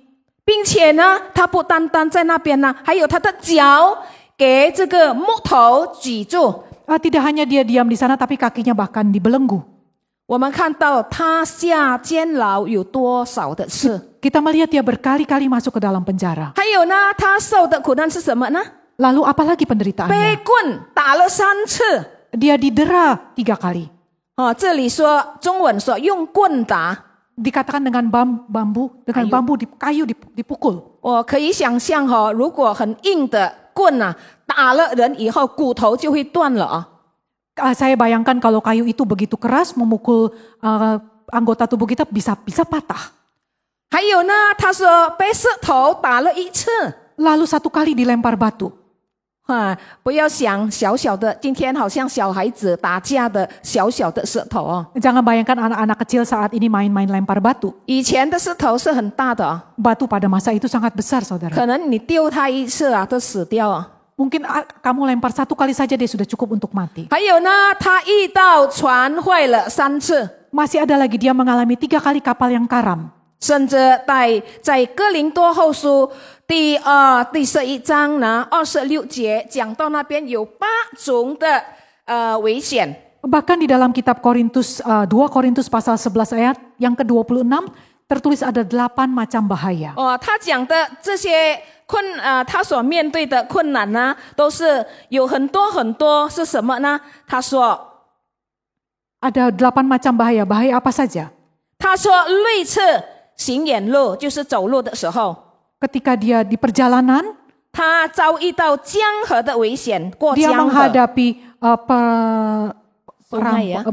并且呢，他不单单在那边呢，还有他的脚给这个木头举住。 Tidak hanya dia diam di sana, tapi kakinya bahkan dibelenggu. 我们看到他下监牢有多少的次， Kita melihat dia berkali-kali masuk ke dalam penjara. 还有呢，他受的苦难是什么呢？ Lalu apalagi 被 penderitaannya? 棍打了3次， Dia didera 3 kali. 这里说中文说用棍打， Dikatakan dengan bambu, kayu dipukul. 我可以想象如果很硬的棍啊，打了人以后骨头就会断了啊。 Saya bayangkan kalau kayu itu begitu keras memukul anggota tubuh kita bisa patah. 还有呢，他说被石头打了1次。 Lalu 1 kali dilempar batu. 不要想小小的，今天好像小孩子打架的小小的石头哦。 Jangan bayangkan anak-anak kecil saat ini main-main lempar batu. 以前的石头是很大的哦， Batu pada masa itu sangat besar, saudara. 可能你丢它1次啊，都死掉啊。 Mungkin kamu lempar 1 kali saja dia sudah cukup untuk mati. 还有呢，他遇到船坏了3次， Masih ada lagi dia mengalami 3 kali kapal yang karam. 甚至在哥林多后书第11章呢26节讲到那边有8种的危险。 Bahkan di dalam kitab 2 Korintus pasal 11 ayat yang ke-26 tertulis ada 8 macam bahaya. 他讲的这些他所面对的困难呢，都是有很多很多是什么呢？他说 Ada 8 macam bahaya. Bahaya apa saja? 他说类似行远路，就是走路的时候， Ketika dia di perjalanan, 他遭遇到江河的危险，过 dia 江河。 menghadapi Sungai ya?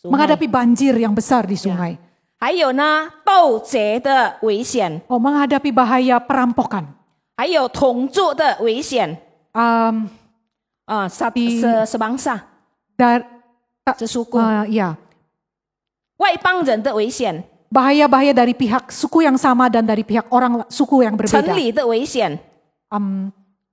menghadapi banjir yang besar di sungai. 还有呢，盗贼的危险， Menghadapi bahaya perampokan. 还有同住的危险， sebangsa， 这suku， ya. 外邦人的危险， Bahaya-bahaya dari pihak suku yang sama dan dari pihak orang suku yang 城 berbeda. 里的危险，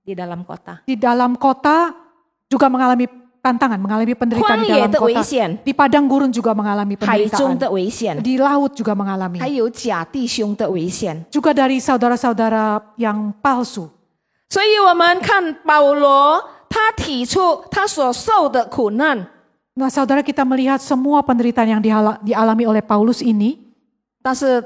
di dalam kota， Di dalam kota juga mengalami tantangan, mengalami penderitaan di 荒野 dalam 的危 kota. 险， Di padang gurun juga mengalami 海中 penderitaan. 的危险， Di laut juga mengalami. 还有假弟兄的危险。 Juga dari saudara-saudara yang palsu. 所以我们看保罗，他提出他所受的苦难， Nah, saudara, kita melihat semua penderitaan yang dialami oleh Paulus ini, 但是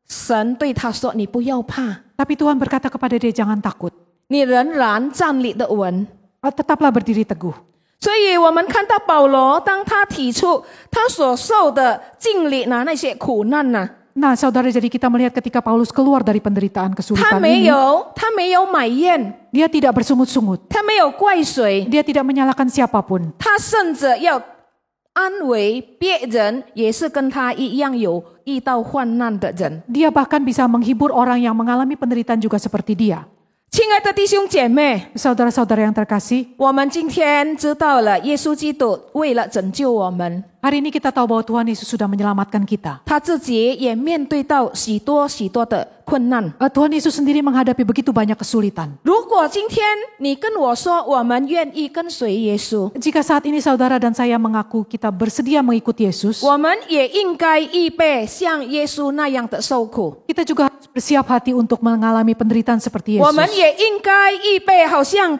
神对他说：“你不要怕， tapi Tuhan berkata kepada dia, jangan takut. 你仍然站立的稳。” Tetaplah berdiri teguh. 所以我们看到保罗，当他提出他所受的经历呢，那些苦难呢， Nah, saudara, jadi kita melihat ketika Paulus keluar dari penderitaan 他 kesulitan 没 ini, 有埋怨， dia tidak bersungut-sungut. 他没有怪谁， Dia tidak menyalahkan siapapun. 他甚至要安慰别人，也是跟他一样有遇到患难的人。 Dia bahkan bisa menghibur orang yang mengalami penderitaan juga seperti dia. 亲爱的弟兄姐妹， Saudara-saudara yang terkasih, 我们今天知道了，耶稣基督为了拯救我们， hari ini kita tahu bahwa Tuhan Yesus sudah menyelamatkan kita. 他自己也面对到许多的困难。 Tuhan Yesus sendiri menghadapi begitu banyak kesulitan. 如果今天你跟我说，我们愿意跟随耶稣， Jika saat ini saudara dan saya mengaku kita bersedia mengikuti Yesus, 我们也应该预备像耶稣那样的受苦。 kita juga harus bersiap hati untuk mengalami penderitaan seperti 我们 Yesus. 也应该预备好像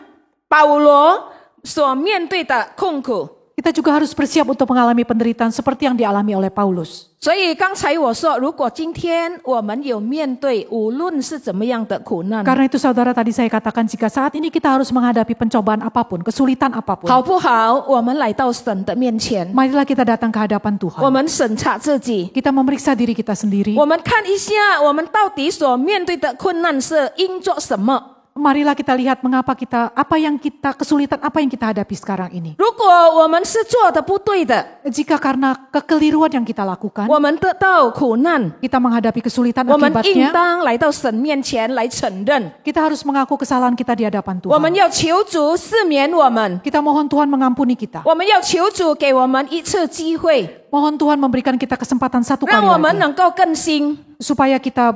保罗所面对的痛苦。 Kita juga harus bersiap untuk mengalami penderitaan seperti yang dialami oleh Paulus. 所以刚才我说，如果今天我们有面对无论是怎么样的苦难， Karena itu saudara, tadi saya katakan jika saat ini kita harus menghadapi pencobaan apapun, kesulitan apapun, 好不好？我们来到神的面前， marilah kita datang ke hadapan 我 Tuhan. 们审查自己， Kita memeriksa diri kita sendiri. 我们看一下我们到底所面对的困难是因做什么。 Marilah kita lihat kesulitan apa yang kita hadapi sekarang ini. 如果我们是做的不对的， Jika karena kekeliruan yang kita lakukan, 我们得到苦难， kita menghadapi kesulitan 我们应 akibatnya, 当来到神面前来承认， kita harus mengaku kesalahan kita di hadapan 我们 Tuhan. 要求主赦免我们， Kita mohon Tuhan mengampuni kita. 我们要求主给我们一次机会， Mohon Tuhan memberikan kita kesempatan satu 让 kali 我们 lagi, 能够更新。 supaya kita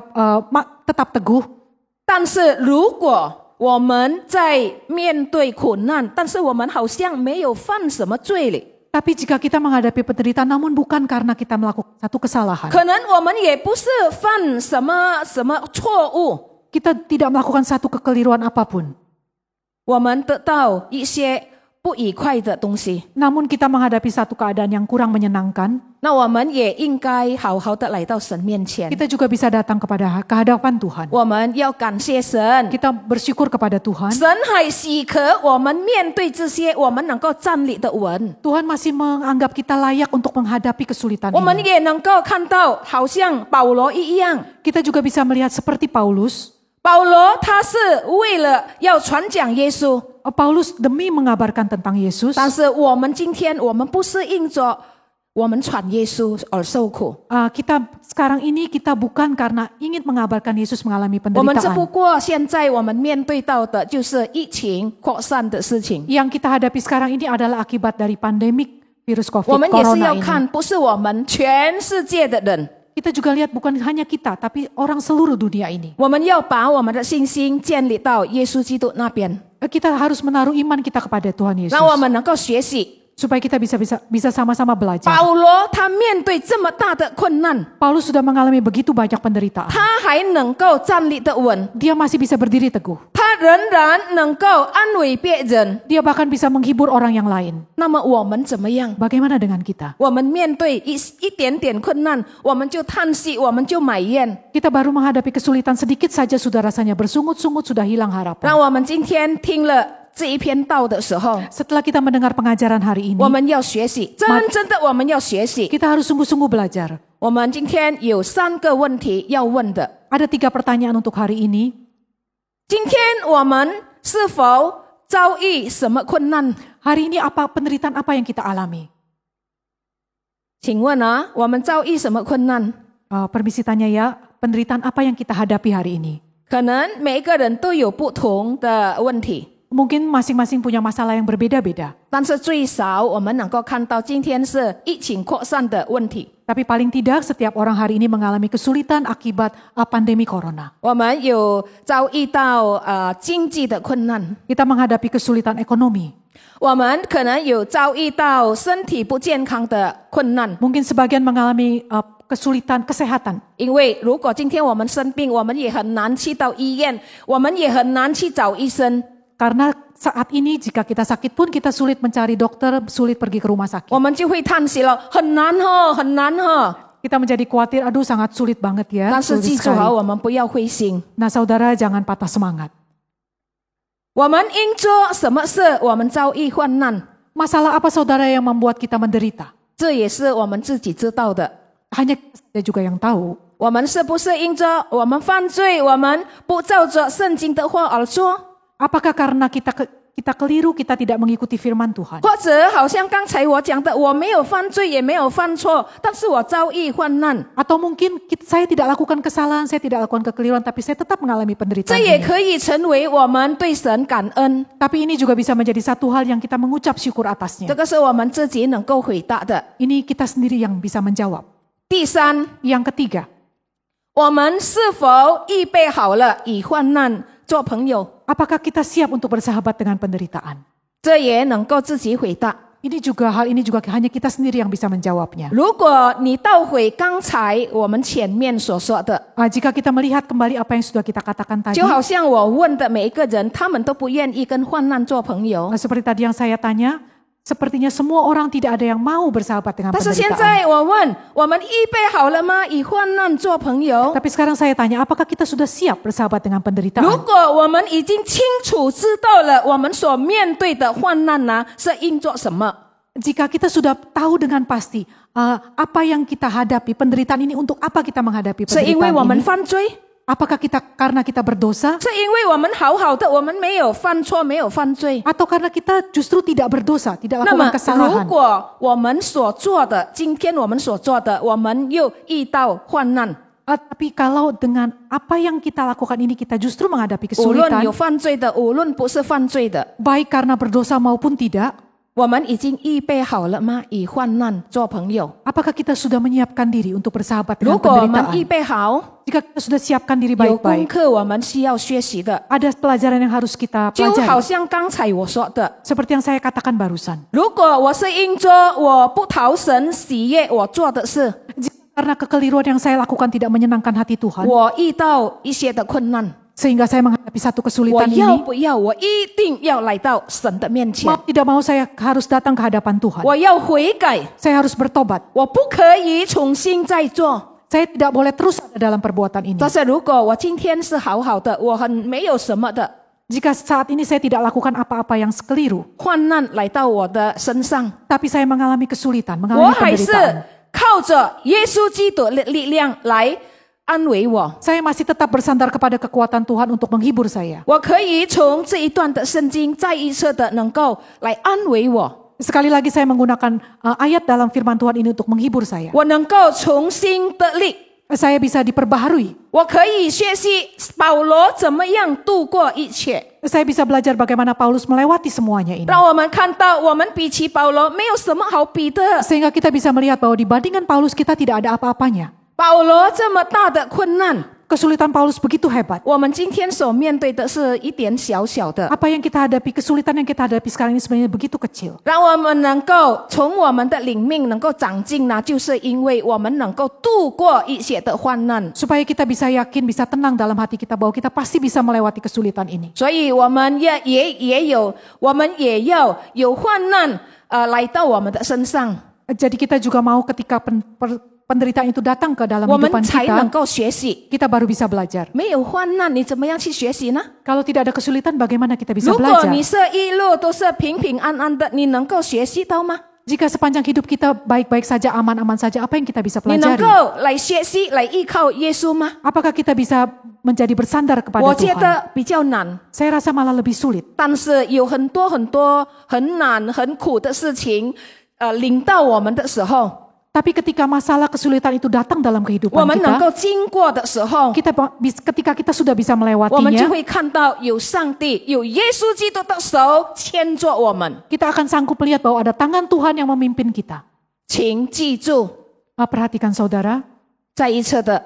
tetap teguh. 但是如果我们在面对苦难，但是我们好像没有犯什么罪哩， Tapi jika kita menghadapi penderitaan namun bukan karena kita melakukan satu kesalahan, 可能我们也不是犯什么错误， kita tidak melakukan satu kekeliruan apapun, 我们得到一些不愉快的东西， namun kita menghadapi satu keadaan yang kurang menyenangkan, 那我们也应该好好的来到神面前。 kita juga bisa datang kepada kehadapan Tuhan. 我们要感谢神， Kita bersyukur kepada Tuhan. 神还许可我们面对这些，我们能够站立得稳。 Tuhan masih menganggap kita layak untuk menghadapi kesulitan 我们 ini. 也能够看到，好像保罗一样， Kita juga bisa melihat seperti Paulus. 保罗他是为了要传讲耶稣， Paulus demi mengabarkan tentang Yesus. 但是我们今天我们不是因着我们传耶稣而受苦， Kita sekarang ini kita bukan karena ingin mengabarkan Yesus mengalami 我们只不 penderitaan. 过现在我们面对到的就是疫情扩散的事情。 Yang kita hadapi sekarang ini adalah akibat dari pandemik virus 我 COVID 们也是 corona 要 ini. 看，不是我们全世界的人， Kita juga lihat bukan hanya kita, tapi orang seluruh dunia ini. 我们要把我们的信心建立到耶稣基督那边， Kita harus menaruh iman kita kepada Tuhan Yesus. 让我们能够学习。 Supaya kita bisa sama-sama belajar. 保罗他面对这么大的困难， Paulus sudah mengalami begitu banyak penderitaan. 他还能够站立得稳， Dia masih bisa berdiri teguh. 他仍然能够安慰别人。 Dia bahkan bisa menghibur orang yang lain. 那么我们怎么样？ Bagaimana dengan kita? 我们面对一点点困难，我们就叹息，我们就埋怨。 Kita baru menghadapi kesulitan sedikit saja sudah rasanya bersungut-sungut, sudah hilang harapan. 让我们今天听了这一篇道的时候， Setelah kita mendengar pengajaran hari ini, 我们要学习，真的我们要学习。 kita harus sungguh-sungguh belajar. 我们今天有3个问题要问的。 Ada 3 pertanyaan untuk hari ini. 今天我们是否遭遇什么困难？ Hari ini penderitaan apa yang kita alami? 请问啊，我们遭遇什么困难？ Permisi tanya ya, penderitaan apa yang kita hadapi hari ini? 可能每一个人都有不同的问题， Mungkin masing-masing punya masalah yang berbeda-beda. 但是最少我们能够看到今天是疫情扩散的问题。 Tapi paling tidak setiap orang hari ini mengalami kesulitan akibat pandemi corona. 我们有遭遇到经济的困难， Kita menghadapi kesulitan ekonomi. 我们可能有遭遇到身体不健康的困难。 Mungkin sebagian mengalami kesulitan kesehatan. 因为如果今天我们生病，我们也很难去到医院，我们也很难去找医生。 Karena saat ini jika kita sakit pun kita sulit mencari dokter, sulit pergi ke rumah sakit. 我们就会叹息了，很难哦，很难哦。 Kita menjadi khawatir, aduh sangat sulit banget ya. 但是 sulit 记住啊， sekali. 我们不要灰心。 Nah saudara jangan patah semangat. 我们因做什么事，我们遭遇患难， Masalah apa saudara yang membuat kita menderita? 这也是我们自己知道的。 Hanya kita juga yang tahu. 我们是不是因着我们犯罪，我们不照着圣经的话而做？ Apakah karena kita keliru, kita tidak mengikuti firman Tuhan? 或者好像刚才我讲的，我没有犯罪，也没有犯错，但是我遭遇患难， Atau mungkin saya tidak lakukan kesalahan, saya tidak lakukan kekeliruan, tapi saya tetap mengalami 这 penderitaan 也 ini. 可以成为我们对神感恩。 Tapi ini juga bisa menjadi satu hal yang kita mengucap syukur 这 atasnya. 个是我们自己能够回答的。 Ini kita sendiri yang bisa menjawab. 第三， Yang ketiga, 我们是否预备好了与患难做朋友？ apakah kita siap untuk bersahabat dengan penderitaan? 这也能够自己回答。 Hal ini juga hanya kita sendiri yang bisa menjawabnya. 如果你倒回刚才我们前面所说的， Jika kita melihat kembali apa yang sudah kita katakan tadi, 就好像我问的每一个人，他们都不愿意跟患难做朋友。 seperti tadi yang saya tanya, sepertinya semua orang tidak ada yang mau bersahabat dengan 但是现 penderitaan. 在我问，我们预备好了吗？与患难做朋友？ Tapi sekarang saya tanya, apakah kita sudah siap bersahabat dengan 如 penderitaan? 果我们已经清楚知道了我们所面对的患难呢，是因做什么？ Jika kita sudah tahu dengan pasti apa yang kita hadapi, penderitaan ini untuk apa kita menghadapi 是因为我 penderitaan 们 ini? 犯罪？ Apakah karena kita berdosa? 是因为我们好好的，我们没有犯错，没有犯罪。 Atau karena kita justru tidak berdosa, tidak 那么 lakukan，kesalahan? 如果我们所做的，今天我们所做的，我们又遇到患难， Tapi kalau dengan apa yang kita lakukan ini kita justru menghadapi 无论 kesulitan, 有犯罪的，无论不是犯罪的， baik karena berdosa maupun tidak, 我们已经预备好了吗？与患难做朋友。 apakah kita sudah menyiapkan diri untuk bersahabat 如 dengan 果我们预 penderitaan? 备好， Jika kita sudah siapkan diri 有功 baik-baik, 课我们需要学习的， ada pelajaran yang harus kita 就好 pelajari. 像刚才我说的， Seperti yang saya katakan barusan. 如果我是因着我不讨神喜悦我做的事， Jika karena kekeliruan yang saya lakukan tidak menyenangkan hati Tuhan, 我遇到一些的困难， Sehingga saya menghadapi satu 我 kesulitan 要 ini, 不要？我一定要来到神的面前， mau tidak mau saya harus datang ke hadapan Tuhan. 我要悔改， Saya harus bertobat. 我不可以重新再做。 Saya tidak boleh terus ada dalam perbuatan ini. 但是如果我今天是好好的，我很没有什么的， Jika saat ini saya tidak lakukan apa-apa yang keliru, 患难来到我的身上， tapi saya mengalami kesulitan, 我 mengalami 还是 penderitaan. 靠着耶稣基督的力量来安慰我。 Saya masih tetap bersandar kepada kekuatan Tuhan untuk menghibur saya. 我可以从这一段的圣经再一次的能够来安慰我， Sekali lagi saya menggunakan ayat dalam firman Tuhan ini untuk menghibur saya. 我能够重新得力， Saya bisa diperbaharui. 我可以学习保罗怎么样度过一切。 Saya bisa belajar bagaimana Paulus melewati semuanya ini. 让我们看到，我们比起保罗没有什么好比的。 Sehingga kita bisa melihat bahwa dibandingkan Paulus kita tidak ada apa-apanya. 保罗这么大的困难， Kesulitan Paulus begitu hebat. 我们今天所面对的是一点小小的。 Apa yang kita hadapi, kesulitan yang kita hadapi sekarang ini sebenarnya begitu kecil. 让我们能够从我们的灵命能够长进呢，就是因为我们能够度过一些的患难。 Supaya kita bisa yakin, bisa tenang dalam hati kita bahwa kita pasti bisa melewati kesulitan ini. 所以我们我们也要有患难来到我们的身上， Jadi kita juga mau ketika penderitaan itu datang ke dalam 我们 kehidupan 才能 kita, 够学习。 kita baru bisa belajar. 没有患难，你怎么样去学习呢？ Kalau tidak ada kesulitan, bagaimana kita bisa 如果 belajar? 你是一路都是平平安安的，你能够学习到吗？ Jika sepanjang hidup kita baik-baik saja, aman-aman saja, apa yang kita bisa 你能 pelajari? 够来学习，来依靠耶稣吗？ Apakah kita bisa menjadi bersandar 我 kepada 觉 Tuhan? 得比较难， Saya rasa malah lebih sulit. 但是有很多很难很苦的事情，临到我们的时候， Tapi ketika masalah kesulitan itu datang dalam 我 kehidupan 们能 kita, 够经过的时候， ketika kita sudah bisa 我们就 melewatinya, 会看到有上帝、有耶稣基督的手牵着我们。 kita akan sanggup melihat bahwa ada tangan Tuhan yang memimpin kita. 请记住， Perhatikan saudara, 再一次的，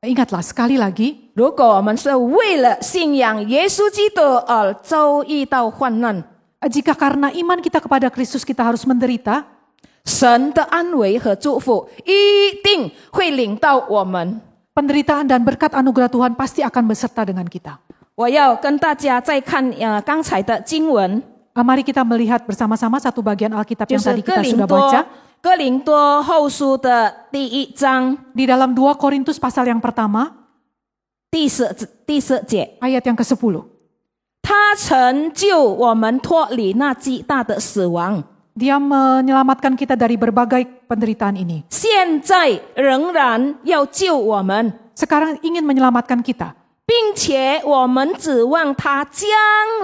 ingatlah sekali lagi, 如果我们是为了信仰耶稣基督而遭遇到患难， jika karena iman kita kepada Kristus kita harus menderita, 神的安慰和祝福一定会领到我们。 penderitaan dan berkat anugerah Tuhan pasti akan beserta dengan kita. 我要跟大家再看刚才的经文， Mari kita melihat bersama-sama satu bagian Alkitab 就 yang 是 tadi kita sudah baca. 哥林多后书的第一章 Di dalam 2 Korintus pasal yang pertama, 第十节， ayat yang ke-10. 他曾救我们脱离那极大的死亡， Dia menyelamatkan kita dari berbagai penderitaan ini. 现在仍然要救我们， Sekarang ingin menyelamatkan kita. 并且我们指望他将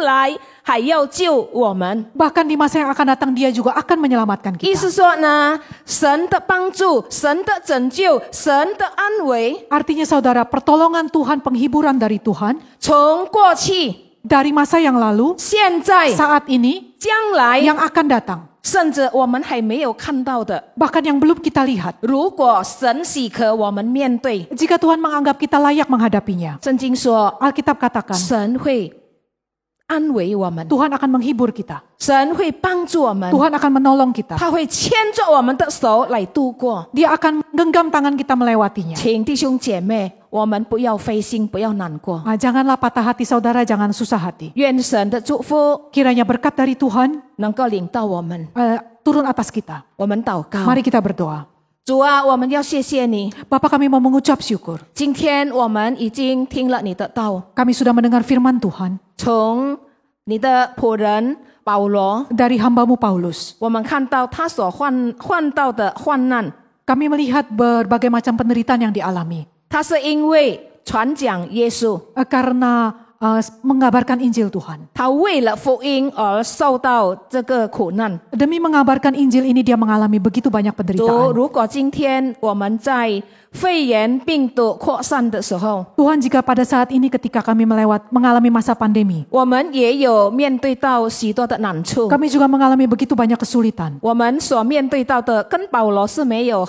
来还要救我们。 Bahkan di masa yang akan datang dia juga akan menyelamatkan 意思 kita. 说呢，神的帮助、神的拯救、神的安慰， Artinya saudara, pertolongan Tuhan, penghiburan dari Tuhan, 从过去、 dari masa yang lalu, 现在、 saat ini, 将来， yang akan datang. 甚至我们还没有看到的。 Bahkan yang belum kita lihat. 如果神许可我们面对， Jika Tuhan menganggap kita layak menghadapinya. 圣经说， Alkitab katakan, 神会安慰我们， Tuhan akan menghibur kita. 神会帮助我们， Tuhan akan menolong kita. 他会牵着我们的手来度过。 Dia akan menggenggam tangan kita melewatinya. 请弟兄姐妹，我们不要灰心，不要难过。 Janganlah patah hati saudara, jangan susah hati. 愿神的祝福 Kiranya berkat dari Tuhan 能够领到我们。 turun atas kita. 我们祷告， Mari kita berdoa. 主啊，我们要谢谢你。 Bapa, kami mau mengucap syukur. 今天我们已经听了你的道， Kami sudah mendengar firman Tuhan 从你的仆人保罗， dari hambamu Paulus. 我们看到他所患到的患难， Kami melihat berbagai macam penderitaan yang dialami. 他是因为传讲耶稣， Karena mengabarkan Injil Tuhan. 他为了福音而受到这个苦难。 Demi mengabarkan Injil ini dia mengalami begitu banyak 主， penderitaan. 如果今天我们在肺炎病毒扩散的时候， Tuhan, jika pada saat ini ketika kami mengalami masa pandemi, 我们也有面对到许多的难处。 kami juga mengalami begitu banyak kesulitan. 我们所面对到的跟保罗是没有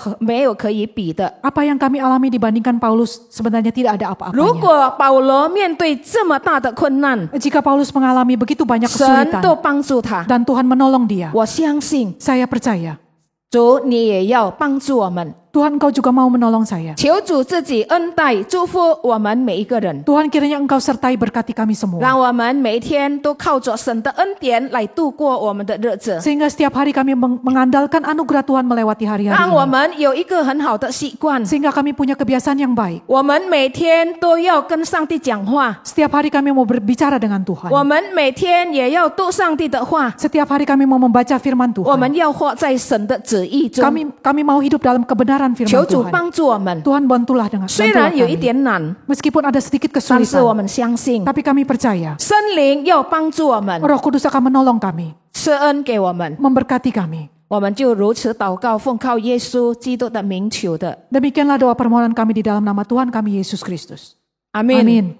可以比的。 Apa yang kami alami dibandingkan Paulus sebenarnya tidak ada 如 apa-apanya. 果保罗面对这么大的困难， Jika Paulus mengalami begitu banyak 神 kesulitan 都帮助他， dan Tuhan menolong dia, 我相信 saya percaya 主你也要帮助我们。Tuhan, Engkau juga mau menolong saya. 求主自己恩待祝福我们每一个人， Tuhan, kiranya Engkau sertai berkati kami 让 semua. 我们每一天都靠着神的恩典来度过我们的日子， Sehingga setiap hari kami mengandalkan anugerah Tuhan melewati hari-hari 让我 ini. 们有一个很好的习惯， Sehingga kami punya kebiasaan yang baik. 我们每天都要跟上帝讲话， Setiap hari kami mau berbicara dengan Tuhan. 我们每天也要读上帝的话， Setiap hari kami mau membaca firman 我们 Tuhan. 要活在神的旨意中。 Kami mau hidup dalam kebenaran 求 firman 主 Tuhan. 帮助我们， Tuhan bantulah dengan 虽 bantulah 然有一 kami. 点难， Meskipun ada sedikit 但是我 kesulitan, 们相信 tapi kami percaya 圣灵要帮助我们， Roh Kudus akan menolong kami, 施恩给我们， memberkati kami. 我们就如此祷告，奉靠耶稣基督的名求的， Demikianlah doa permohonan kami di dalam nama Tuhan kami Yesus Kristus. 阿门。 Amin.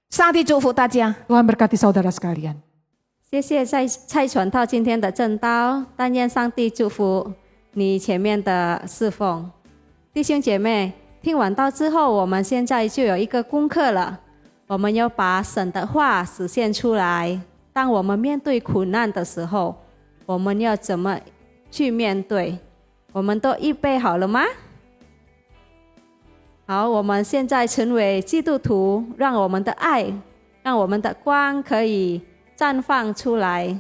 上帝祝福大家。 Tuhan berkati saudara sekalian. 谢谢蔡传道今天的正道，但愿上帝祝福你前面的侍奉。弟兄姐妹，听完道之后，我们现在就有一个功课了，我们要把神的话实现出来。当我们面对苦难的时候，我们要怎么去面对？我们都预备好了吗？好，我们现在成为基督徒，让我们的爱，让我们的光可以绽放出来，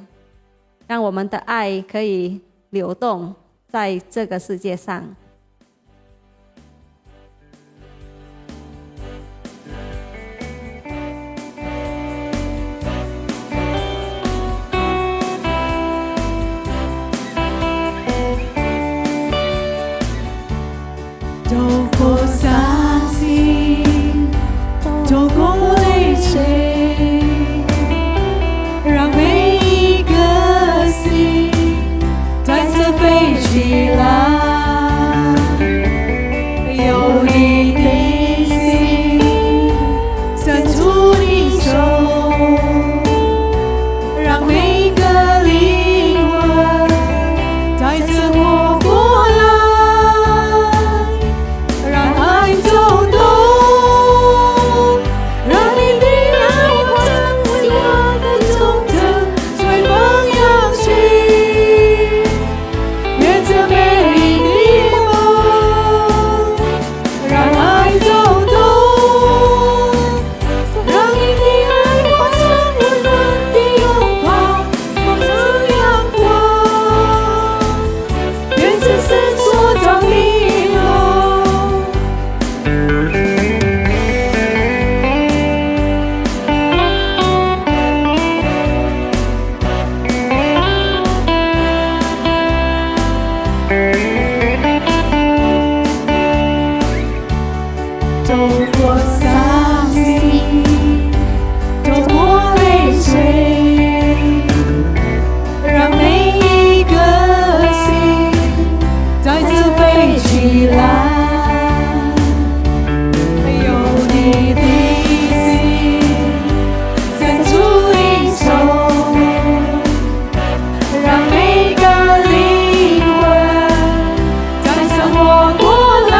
让我们的爱可以流动在这个世界上。走过伤心，走过泪水，让每一个心再次飞起来。有你的心，伸出你手，让每一个灵魂再次活过来。走过伤心，走过泪水，让每一个心再次飞起来。有你的心，伸出你手，让每个灵魂再次活过来。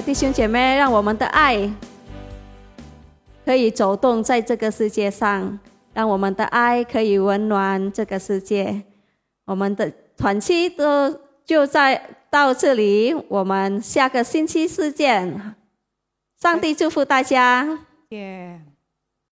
弟兄姐妹，让我们的爱可以走动在这个世界上，让我们的爱可以温暖这个世界。我们的团契就到这里，我们下个星期四见。上帝祝福大家。Yeah.